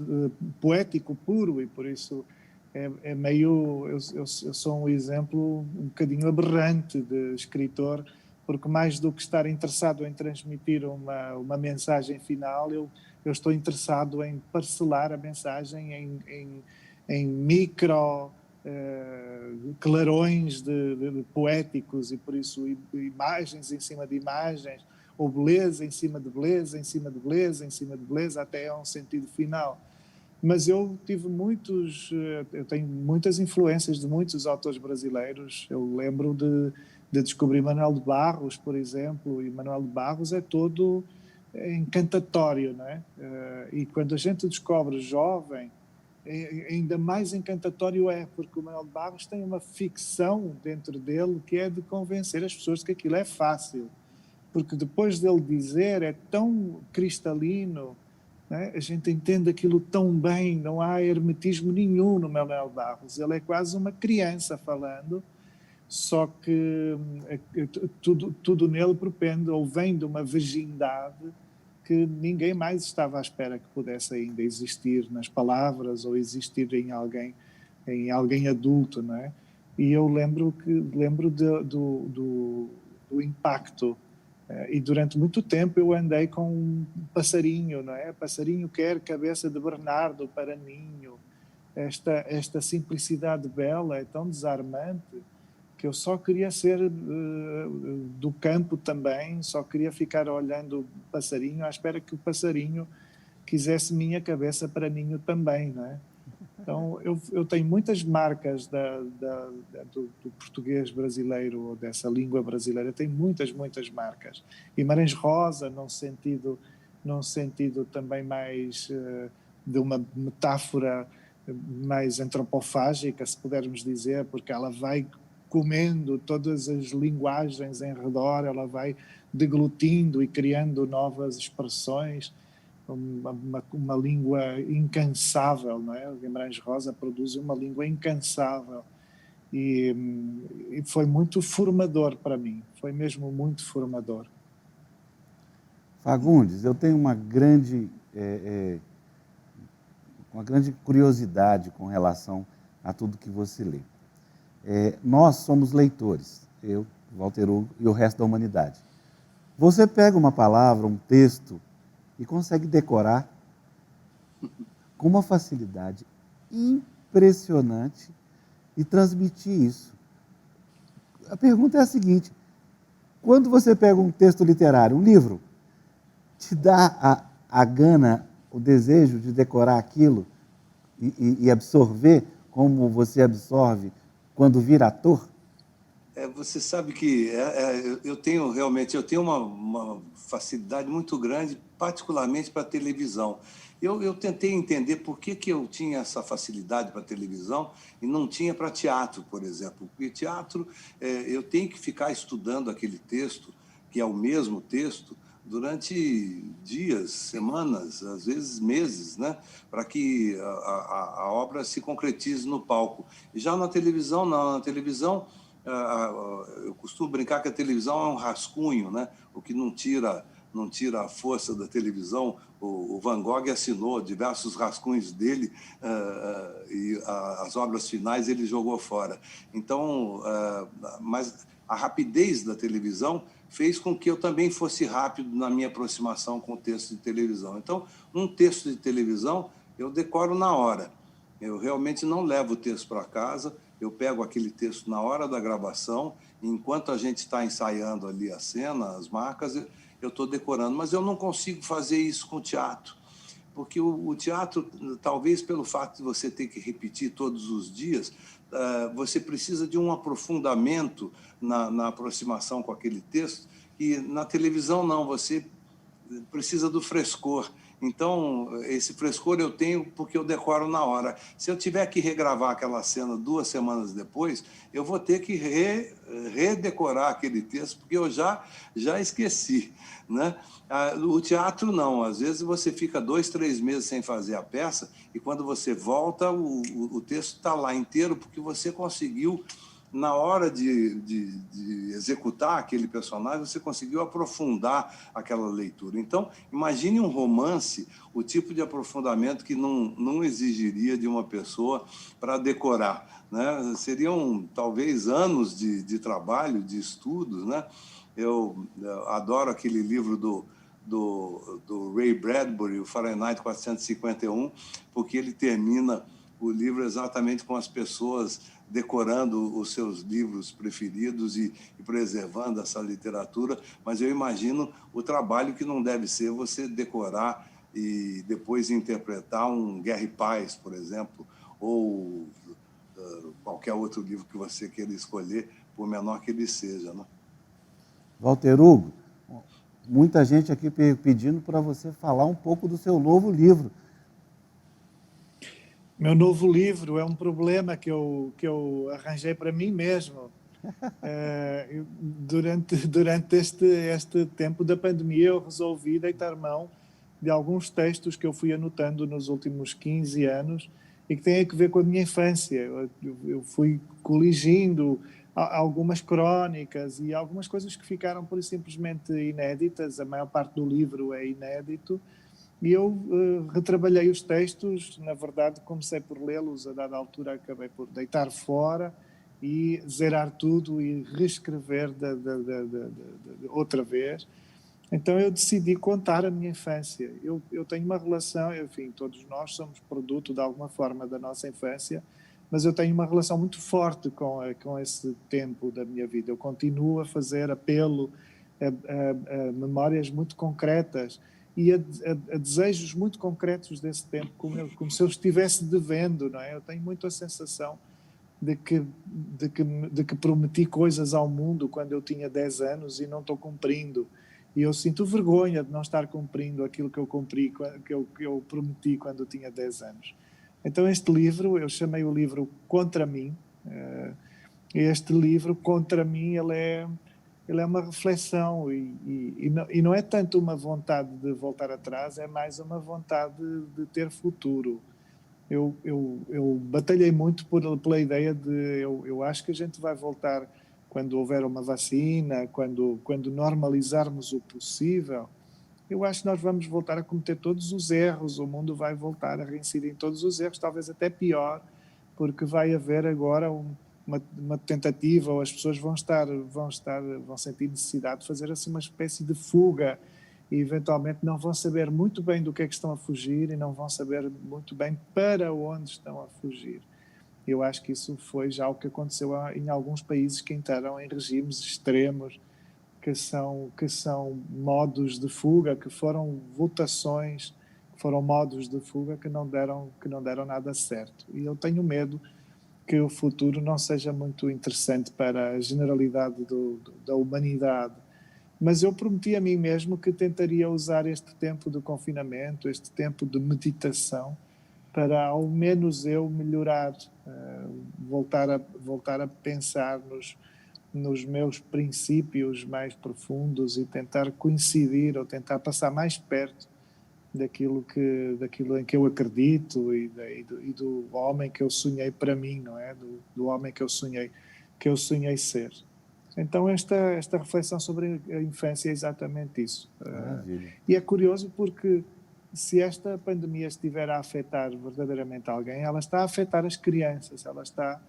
poético puro, e por isso é meio, eu sou um exemplo um bocadinho aberrante de escritor, porque mais do que estar interessado em transmitir uma mensagem final, eu estou interessado em parcelar a mensagem em micro clarões de poéticos, e por isso imagens em cima de imagens, ou beleza em cima de beleza, em cima de beleza, em cima de beleza, até a um sentido final. Mas eu tenho muitas influências de muitos autores brasileiros. Eu lembro de descobrir Manuel de Barros, por exemplo, e Manuel de Barros é todo encantatório, não é? E quando a gente descobre jovem, ainda mais encantatório é, porque o Manuel de Barros tem uma ficção dentro dele que é de convencer as pessoas de que aquilo é fácil, porque depois dele dizer é tão cristalino, né? A gente entende aquilo tão bem, não há hermetismo nenhum no Manuel Barros, ele é quase uma criança falando, só que tudo nele propende ou vem de uma virgindade que ninguém mais estava à espera que pudesse ainda existir nas palavras ou existir em alguém adulto, não é? E eu lembro do impacto. E durante muito tempo eu andei com um passarinho, não é? Passarinho quer cabeça de Bernardo para ninho. Esta simplicidade bela é tão desarmante que eu só queria ser do campo também, só queria ficar olhando o passarinho à espera que o passarinho quisesse minha cabeça para ninho também, não é? Então, eu tenho muitas marcas do português brasileiro, ou dessa língua brasileira, tenho muitas marcas. Guimarães Rosa, num sentido também mais de uma metáfora mais antropofágica, se pudermos dizer, porque ela vai comendo todas as linguagens em redor, ela vai deglutindo e criando novas expressões. Uma língua incansável, não é? O Guimarães Rosa produz uma língua incansável e foi muito formador para mim, foi mesmo muito formador. Fagundes, eu tenho uma grande curiosidade com relação a tudo que você lê. Nós somos leitores, eu, Walter Hugo e o resto da humanidade. Você pega uma palavra, um texto, e consegue decorar com uma facilidade impressionante e transmitir isso. A pergunta é a seguinte: quando você pega um texto literário, um livro, te dá a gana, o desejo de decorar aquilo e absorver como você absorve quando vira ator? Você sabe que eu tenho uma facilidade muito grande, particularmente para televisão. Eu tentei entender por que eu tinha essa facilidade para televisão e não tinha para teatro, por exemplo. Porque teatro, eu tenho que ficar estudando aquele texto, que é o mesmo texto, durante dias, semanas, às vezes meses, né? Para que a obra se concretize no palco. E já na televisão, não. Na televisão, eu costumo brincar que a televisão é um rascunho, né? O que não tira a força da televisão. O Van Gogh assinou diversos rascunhos dele e as obras finais ele jogou fora. Então, mas a rapidez da televisão fez com que eu também fosse rápido na minha aproximação com o texto de televisão. Então, um texto de televisão eu decoro na hora. Eu realmente não levo o texto para casa. Eu pego aquele texto na hora da gravação, e enquanto a gente está ensaiando ali a cena, as marcas, eu estou decorando. Mas eu não consigo fazer isso com o teatro, porque o teatro, talvez pelo fato de você ter que repetir todos os dias, você precisa de um aprofundamento na aproximação com aquele texto, e na televisão não, você precisa do frescor. Então, esse frescor eu tenho porque eu decoro na hora. Se eu tiver que regravar aquela cena 2 semanas depois, eu vou ter que redecorar aquele texto, porque eu já esqueci, né? O teatro não, às vezes você fica 2, 3 meses sem fazer a peça e quando você volta, o texto está lá inteiro porque você conseguiu, na hora de executar aquele personagem, você conseguiu aprofundar aquela leitura. Então, imagine um romance, o tipo de aprofundamento que não exigiria de uma pessoa para decorar, né? Seriam, talvez, anos de trabalho, de estudos, né? Eu adoro aquele livro do Ray Bradbury, o Fahrenheit 451, porque ele termina o livro exatamente com as pessoas decorando os seus livros preferidos e preservando essa literatura, mas eu imagino o trabalho que não deve ser você decorar e depois interpretar um Guerra e Paz, por exemplo, ou qualquer outro livro que você queira escolher, por menor que ele seja, né? Walter Hugo, muita gente aqui pedindo para você falar um pouco do seu novo livro. Meu novo livro é um problema que eu arranjei para mim mesmo. Durante este tempo da pandemia, eu resolvi deitar mão de alguns textos que eu fui anotando nos últimos 15 anos e que têm a ver com a minha infância. Eu fui coligindo algumas crónicas e algumas coisas que ficaram por simplesmente inéditas. A maior parte do livro é inédito. E eu retrabalhei os textos, na verdade comecei por lê-los, a dada altura acabei por deitar fora e zerar tudo e reescrever outra vez. Então eu decidi contar a minha infância. Eu tenho uma relação, enfim, todos nós somos produto de alguma forma da nossa infância, mas eu tenho uma relação muito forte com esse tempo da minha vida. Eu continuo a fazer apelo a memórias muito concretas e a desejos muito concretos desse tempo, como se eu estivesse devendo, não é? Eu tenho muito a sensação de que prometi coisas ao mundo quando eu tinha 10 anos e não estou cumprindo. E eu sinto vergonha de não estar cumprindo aquilo que eu cumpri, que eu prometi quando eu tinha 10 anos. Então este livro, eu chamei o livro Contra Mim. Este livro, Contra Mim, ele é uma reflexão e não é tanto uma vontade de voltar atrás, é mais uma vontade de ter futuro. Eu batalhei muito pela ideia de... Eu acho que a gente vai voltar quando houver uma vacina, quando normalizarmos o possível. Eu acho que nós vamos voltar a cometer todos os erros, o mundo vai voltar a reincidir em todos os erros, talvez até pior, porque vai haver agora uma tentativa, ou as pessoas vão sentir necessidade de fazer assim uma espécie de fuga e eventualmente não vão saber muito bem do que é que estão a fugir e não vão saber muito bem para onde estão a fugir. Eu acho que isso foi já o que aconteceu em alguns países que entraram em regimes extremos, que são modos de fuga, que foram votações, que foram modos de fuga que não deram nada certo. E eu tenho medo que o futuro não seja muito interessante para a generalidade da humanidade. Mas eu prometi a mim mesmo que tentaria usar este tempo de confinamento, este tempo de meditação, para ao menos eu melhorar, voltar a pensar nos meus princípios mais profundos e tentar coincidir ou tentar passar mais perto daquilo em que eu acredito e do homem que eu sonhei para mim, não é? Do homem que eu sonhei ser. Então esta reflexão sobre a infância é exatamente isso. E é curioso porque se esta pandemia estiver a afetar verdadeiramente alguém, ela está a afetar as crianças, ela está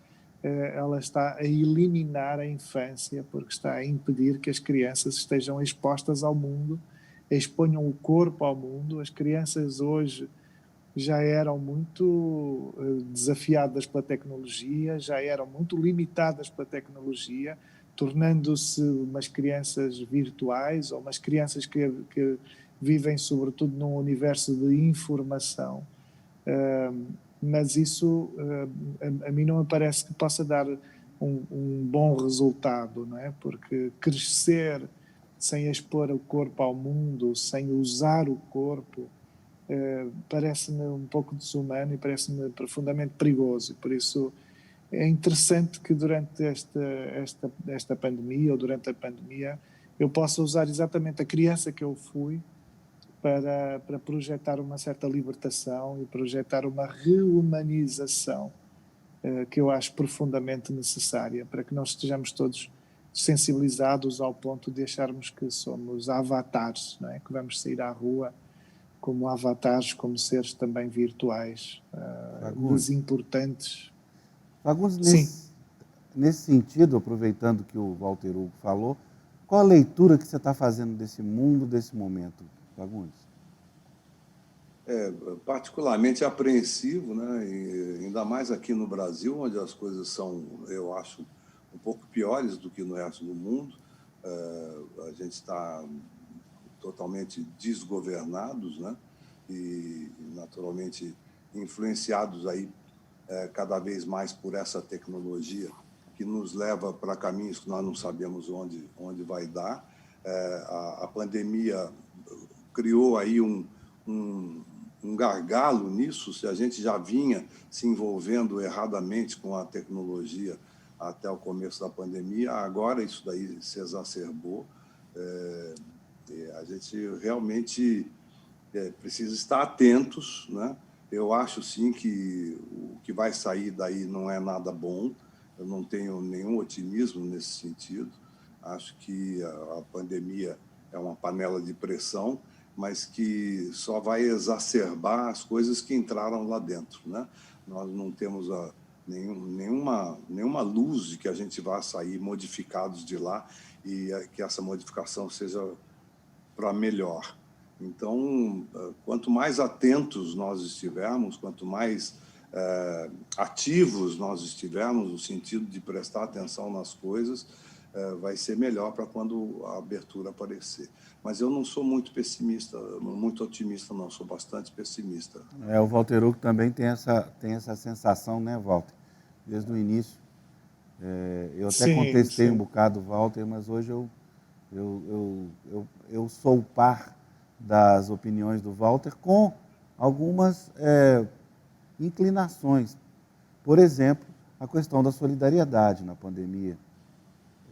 a eliminar a infância porque está a impedir que as crianças estejam expostas ao mundo, exponham o corpo ao mundo. As crianças hoje já eram muito desafiadas pela tecnologia, já eram muito limitadas pela tecnologia, tornando-se umas crianças virtuais ou umas crianças que vivem sobretudo num universo de informação. Mas isso a mim não me parece que possa dar um bom resultado, não é? Porque crescer sem expor o corpo ao mundo, sem usar o corpo, parece-me um pouco desumano e parece-me profundamente perigoso. Por isso é interessante que durante esta pandemia ou durante a pandemia eu possa usar exatamente a criança que eu fui para projetar uma certa libertação e projetar uma reumanização que eu acho profundamente necessária para que nós estejamos todos sensibilizados ao ponto de acharmos que somos avatares, não é? Que vamos sair à rua como avatares, como seres também virtuais, desimportantes. Fagundes, Sim. nesse sentido, aproveitando que o Walter Hugo falou, qual a leitura que você está fazendo desse mundo, desse momento, Fagundes? Particularmente apreensivo, né? E ainda mais aqui no Brasil, onde as coisas são, eu acho, um pouco piores do que no resto do mundo. A gente está totalmente desgovernados, né? E naturalmente influenciados aí cada vez mais por essa tecnologia que nos leva para caminhos que nós não sabemos onde vai dar. A pandemia criou aí um gargalo nisso. Se a gente já vinha se envolvendo erradamente com a tecnologia até o começo da pandemia, agora isso daí se exacerbou. A gente realmente precisa estar atentos, né? Eu acho, sim, que o que vai sair daí não é nada bom. Eu não tenho nenhum otimismo nesse sentido. Acho que a pandemia é uma panela de pressão, mas que só vai exacerbar as coisas que entraram lá dentro, né? Nós não temos nenhuma luz de que a gente vá sair modificados de lá e que essa modificação seja para melhor. Então, quanto mais atentos nós estivermos, quanto mais ativos nós estivermos, no sentido de prestar atenção nas coisas, vai ser melhor para quando a abertura aparecer. Mas eu não sou muito pessimista, muito otimista, não, sou bastante pessimista. O Walter Hugo também tem essa sensação, né, Walter? Desde o início. Eu até contestei um bocado o Walter, mas hoje eu sou par das opiniões do Walter com algumas inclinações. Por exemplo, a questão da solidariedade na pandemia.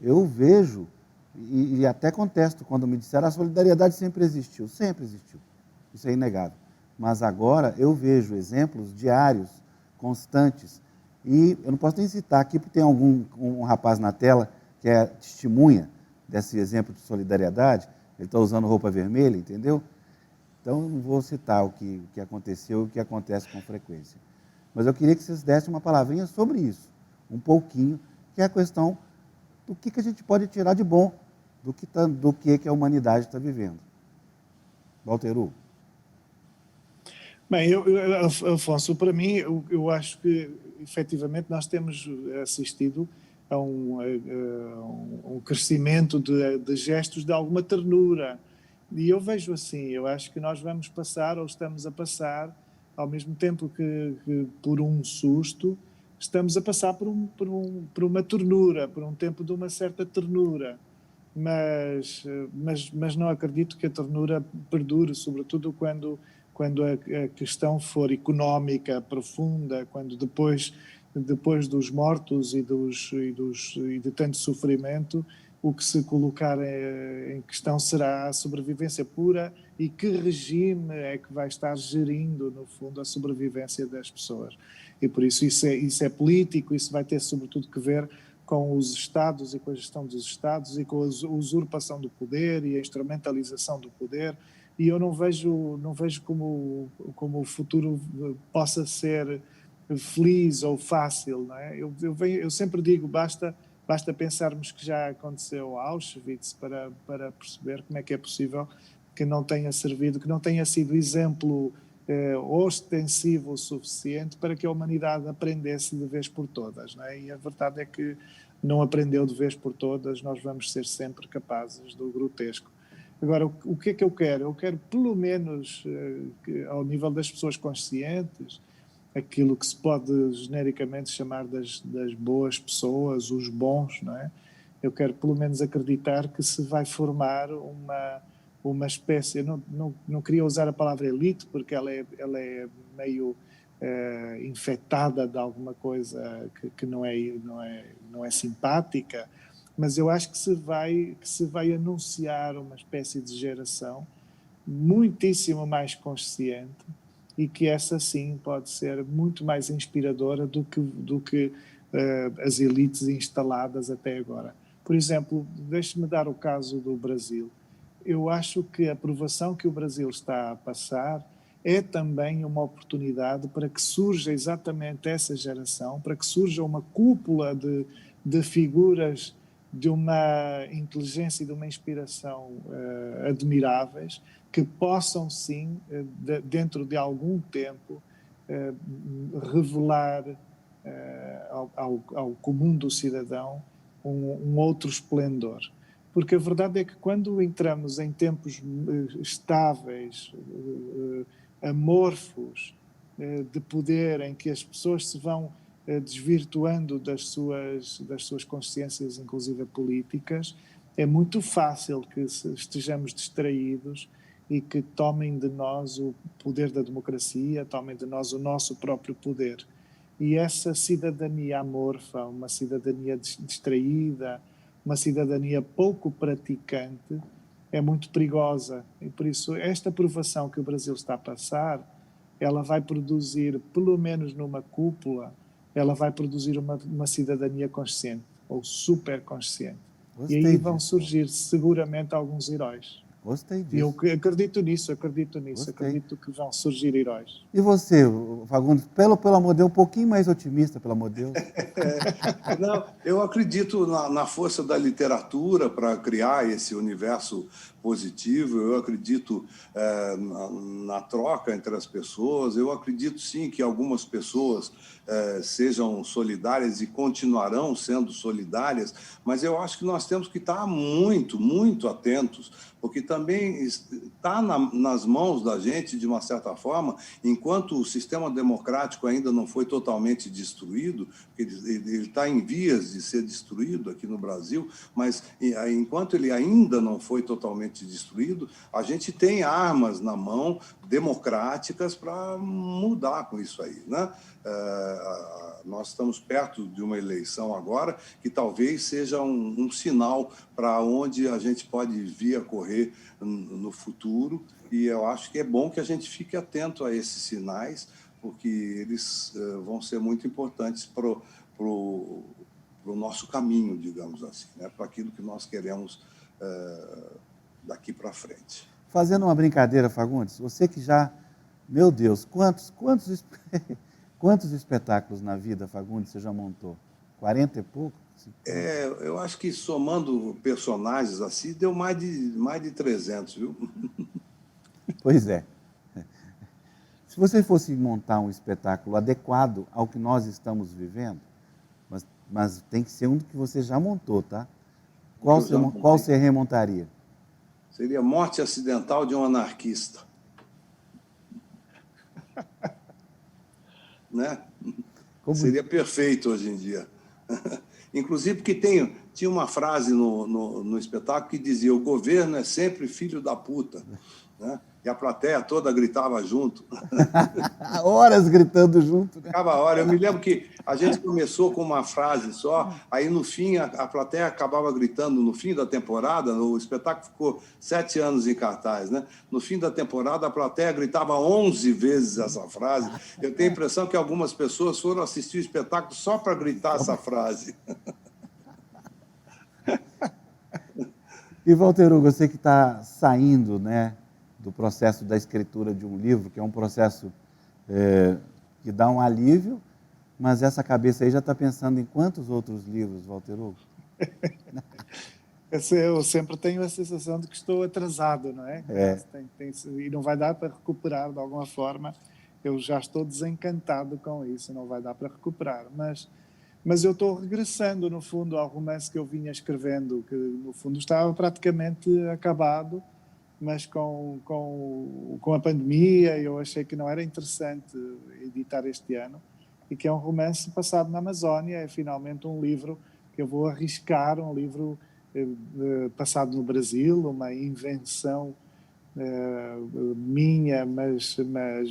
Eu vejo, e até contesto quando me disseram, a solidariedade sempre existiu. Isso é inegável. Mas agora eu vejo exemplos diários, constantes, e eu não posso nem citar aqui, porque tem um rapaz na tela que é testemunha desse exemplo de solidariedade. Ele está usando roupa vermelha, entendeu? Então, eu não vou citar o que aconteceu e o que acontece com frequência. Mas eu queria que vocês dessem uma palavrinha sobre isso, um pouquinho, que é a questão do que a gente pode tirar de bom do que a humanidade está vivendo. Walter Hugo. Bem, Afonso, para mim, eu acho que, efetivamente, nós temos assistido a um crescimento de gestos de alguma ternura. E eu vejo assim, eu acho que nós vamos passar, ou estamos a passar, ao mesmo tempo que por um susto, estamos a passar por uma ternura, por um tempo de uma certa ternura. Mas não acredito que a ternura perdure, sobretudo quando a questão for económica, profunda, quando depois dos mortos e de tanto sofrimento, o que se colocar em questão será a sobrevivência pura e que regime é que vai estar gerindo, no fundo, a sobrevivência das pessoas. E por isso isso é político, isso vai ter sobretudo que ver com os Estados e com a gestão dos Estados e com a usurpação do poder e a instrumentalização do poder. E eu não vejo como o futuro possa ser feliz ou fácil, não é? Eu sempre digo, basta pensarmos que já aconteceu a Auschwitz para perceber como é que é possível que não tenha servido, que não tenha sido exemplo ostensivo o suficiente para que a humanidade aprendesse de vez por todas, não é? E a verdade é que não aprendeu de vez por todas, nós vamos ser sempre capazes do grotesco. Agora, o que é que eu quero? Eu quero, pelo menos, ao nível das pessoas conscientes, aquilo que se pode genericamente chamar das boas pessoas, os bons, não é? Eu quero, pelo menos, acreditar que se vai formar uma espécie, eu não queria usar a palavra elite, porque ela é meio infectada de alguma coisa que não é simpática, mas eu acho que se vai anunciar uma espécie de geração muitíssimo mais consciente, e que essa sim pode ser muito mais inspiradora do que as elites instaladas até agora. Por exemplo, deixe-me dar o caso do Brasil. Eu acho que a aprovação que o Brasil está a passar é também uma oportunidade para que surja exatamente essa geração, para que surja uma cúpula de figuras de uma inteligência e de uma inspiração admiráveis, que possam sim, dentro de algum tempo, revelar ao comum do cidadão um outro esplendor. Porque a verdade é que quando entramos em tempos estáveis, amorfos, de poder, em que as pessoas se vão desvirtuando das suas consciências, inclusive políticas, é muito fácil que estejamos distraídos e que tomem de nós o poder da democracia, tomem de nós o nosso próprio poder. E essa cidadania amorfa, uma cidadania distraída, uma cidadania pouco praticante, é muito perigosa. E por isso, esta aprovação que o Brasil está a passar, ela vai produzir, pelo menos numa cúpula, ela vai produzir uma cidadania consciente, ou super consciente. Gostei e aí vão disso. surgir seguramente alguns heróis. Gostei E eu disso. acredito nisso, Gostei. acredito que vão surgir heróis. E você, Fagundes, pelo amor de Deus, um pouquinho mais otimista, pelo amor de Deus. Não, eu acredito na força da literatura para criar esse universo positivo, eu acredito na troca entre as pessoas, eu acredito sim que algumas pessoas sejam solidárias e continuarão sendo solidárias, mas eu acho que nós temos que estar muito, muito atentos, porque também está nas mãos da gente, de uma certa forma, enquanto o sistema democrático ainda não foi totalmente destruído, ele está em vias de ser destruído aqui no Brasil, mas enquanto ele ainda não foi totalmente destruído, a gente tem armas na mão democráticas para mudar com isso aí, né? Nós estamos perto de uma eleição agora que talvez seja um sinal para onde a gente pode vir a correr no futuro, e eu acho que é bom que a gente fique atento a esses sinais, porque eles vão ser muito importantes para o nosso caminho, digamos assim, né? Para aquilo que nós queremos daqui para frente. Fazendo uma brincadeira, Fagundes, você que já, meu Deus, quantos espetáculos na vida, Fagundes, você já montou? 40 e pouco? Eu acho que somando personagens assim, deu mais de 300, viu? Pois é. Se você fosse montar um espetáculo adequado ao que nós estamos vivendo, mas tem que ser um que você já montou, tá? Qual você remontaria? Seria Morte Acidental de um Anarquista. Né? Seria perfeito hoje em dia. Inclusive porque tinha uma frase no espetáculo que dizia: o governo é sempre filho da puta. Né? E a plateia toda gritava junto. Horas gritando junto. Né? Ficava a hora. Eu me lembro que a gente começou com uma frase só, aí no fim a plateia acabava gritando no fim da temporada, o espetáculo ficou 7 anos em cartaz, né? No fim da temporada a plateia gritava 11 vezes essa frase. Eu tenho a impressão que algumas pessoas foram assistir o espetáculo só para gritar essa frase. E, Walter Hugo, você que está saindo, né, do processo da escritura de um livro, que é um processo que dá um alívio, mas essa cabeça aí já está pensando em quantos outros livros, Walter Hugo? Eu sempre tenho a sensação de que estou atrasado, não é? E não vai dar para recuperar de alguma forma. Eu já estou desencantado com isso, não vai dar para recuperar. Mas eu estou regressando, no fundo, ao romance que eu vinha escrevendo, que no fundo estava praticamente acabado, mas com a pandemia eu achei que não era interessante editar este ano, e que é um romance passado na Amazónia, é finalmente um livro que eu vou arriscar, um livro passado no Brasil, uma invenção minha, mas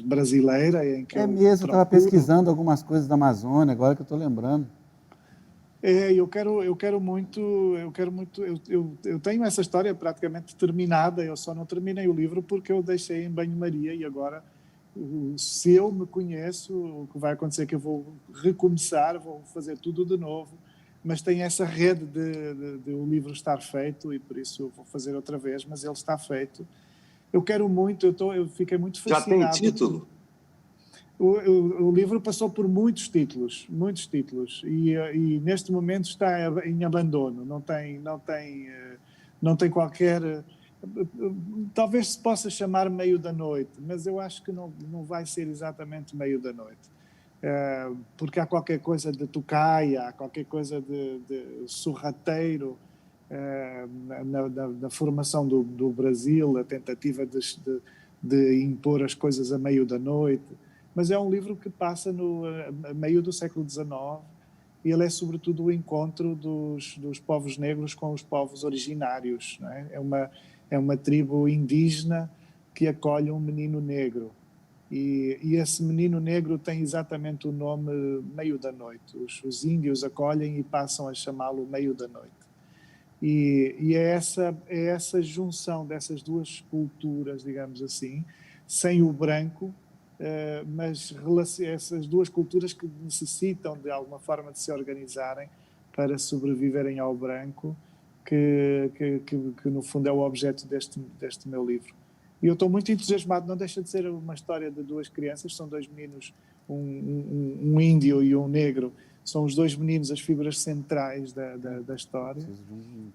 brasileira, em que É eu mesmo, eu estava procuro. pesquisando algumas coisas da Amazônia, agora que eu estou lembrando. Eu tenho essa história praticamente terminada, eu só não terminei o livro porque eu deixei em banho-maria e agora, se eu me conheço, o que vai acontecer é que eu vou recomeçar, vou fazer tudo de novo, mas tem essa rede de o livro estar feito e por isso eu vou fazer outra vez, mas ele está feito. Eu quero muito, eu fiquei muito Já tem fascinado. título? O livro passou por muitos títulos, e neste momento está em abandono, não tem qualquer. Talvez se possa chamar Meio da Noite, mas eu acho que não vai ser exatamente Meio da Noite. Porque há qualquer coisa de tocaia, há qualquer coisa de sorrateiro na formação do Brasil, a tentativa de impor as coisas a meio da noite. Mas é um livro que passa a meio do século XIX e ele é sobretudo o encontro dos povos negros com os povos originários. Não é? É uma tribo indígena que acolhe um menino negro. E esse menino negro tem exatamente o nome Meio da Noite. Os índios acolhem e passam a chamá-lo Meio da Noite. E é essa junção dessas duas culturas, digamos assim, sem o branco, mas essas duas culturas que necessitam de alguma forma de se organizarem para sobreviverem ao branco, que no fundo é o objeto deste meu livro. E eu estou muito entusiasmado, não deixa de ser uma história de duas crianças, são dois meninos, um índio e um negro, são os dois meninos as figuras centrais da história,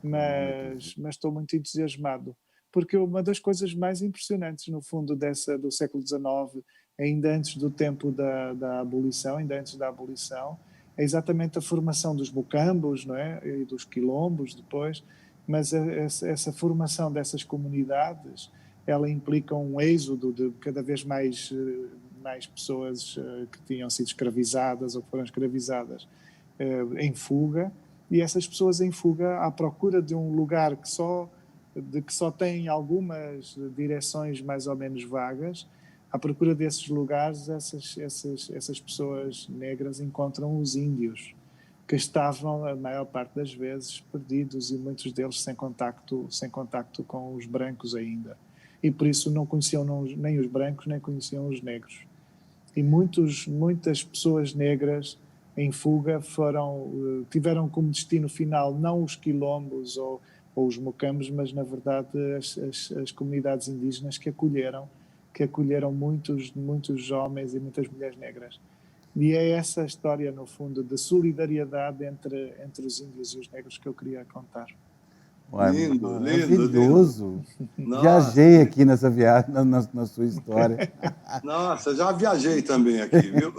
mas estou muito entusiasmado, porque uma das coisas mais impressionantes, no fundo, do século XIX, ainda antes do tempo da abolição, é exatamente a formação dos mocambos, não é? E dos quilombos depois, mas essa formação dessas comunidades, ela implica um êxodo de cada vez mais pessoas que tinham sido escravizadas ou que foram escravizadas em fuga, e essas pessoas em fuga à procura de um lugar que só tem algumas direções mais ou menos vagas, à procura desses lugares, essas pessoas negras encontram os índios, que estavam, a maior parte das vezes, perdidos e muitos deles sem contacto com os brancos ainda. E por isso não conheciam nem os brancos, nem conheciam os negros. E muitas pessoas negras em fuga tiveram como destino final não os quilombos ou os mocambos, mas na verdade as comunidades indígenas que acolheram muitos homens e muitas mulheres negras. E é essa história, no fundo, de solidariedade entre os índios e os negros que eu queria contar. Ué, Lindo, maravilhoso. lindo. Viajei aqui nessa viagem, na sua história. Nossa, já viajei também aqui, viu?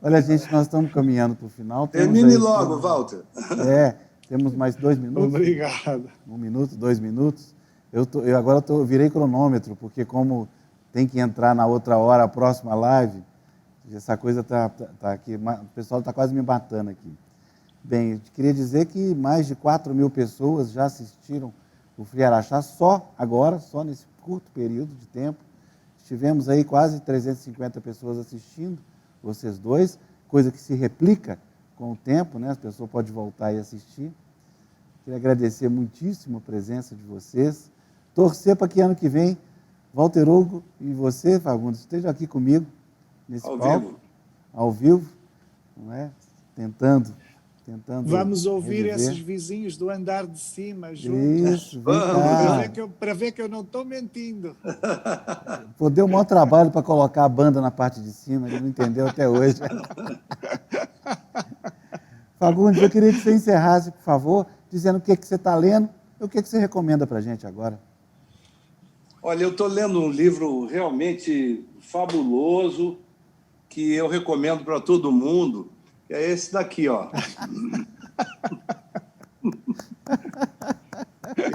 Olha, gente, nós estamos caminhando para o final. Termine logo, Walter. Temos mais 2 minutos. Obrigado. 1 minuto, 2 minutos. Eu agora virei cronômetro, porque como tem que entrar na outra hora, a próxima live, essa coisa tá aqui, o pessoal está quase me matando aqui. Bem, eu queria dizer que mais de 4.000 pessoas já assistiram o Fli Araxá só nesse curto período de tempo. Tivemos aí quase 350 pessoas assistindo, vocês dois, coisa que se replica com o tempo, né? As pessoas podem voltar e assistir. Queria agradecer muitíssimo a presença de vocês. Torcer para que ano que vem, Walter Hugo e você, Fagundes, estejam aqui comigo nesse palco, ao vivo, não é? Tentando Vamos ouvir reviver. esses vizinhos do andar de cima juntos. Isso, vem cá. Para ver que eu não estou mentindo. Pô, deu um maior trabalho para colocar a banda na parte de cima, ele não entendeu até hoje. Fagundes, eu queria que você encerrasse, por favor, dizendo o que você está lendo e o que você recomenda para a gente agora. Olha, eu estou lendo um livro realmente fabuloso que eu recomendo para todo mundo. É esse daqui, ó.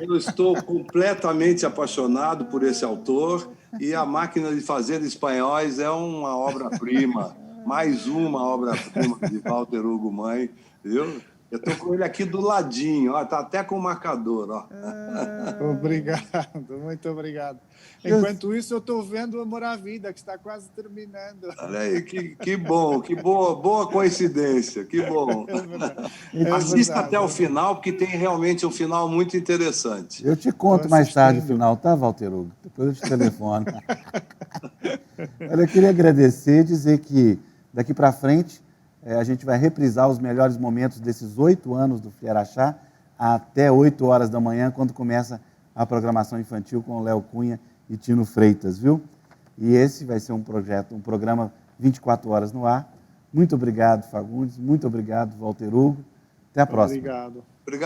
Eu estou completamente apaixonado por esse autor e A Máquina de Fazer Espanhóis é uma obra-prima, mais uma obra-prima de Walter Hugo Mãe, viu? Eu estou com ele aqui do ladinho, ó, tá até com o marcador, ó. Obrigado, muito obrigado. Enquanto isso, eu estou vendo Amor à Vida, que está quase terminando. Olha aí, que bom, que boa coincidência, que bom. É verdade. Assista até o final, porque tem realmente um final muito interessante. Eu te conto mais tarde o final, tá, Walter Hugo? Depois eu te telefono. Olha, eu queria agradecer e dizer que daqui para frente a gente vai reprisar os melhores momentos desses 8 anos do Flieraxá até 8 horas da manhã, quando começa a programação infantil com o Léo Cunha e Tino Freitas, viu? E esse vai ser um programa 24 horas no ar. Muito obrigado, Fagundes. Muito obrigado, Walter Hugo. Até a próxima. Obrigado.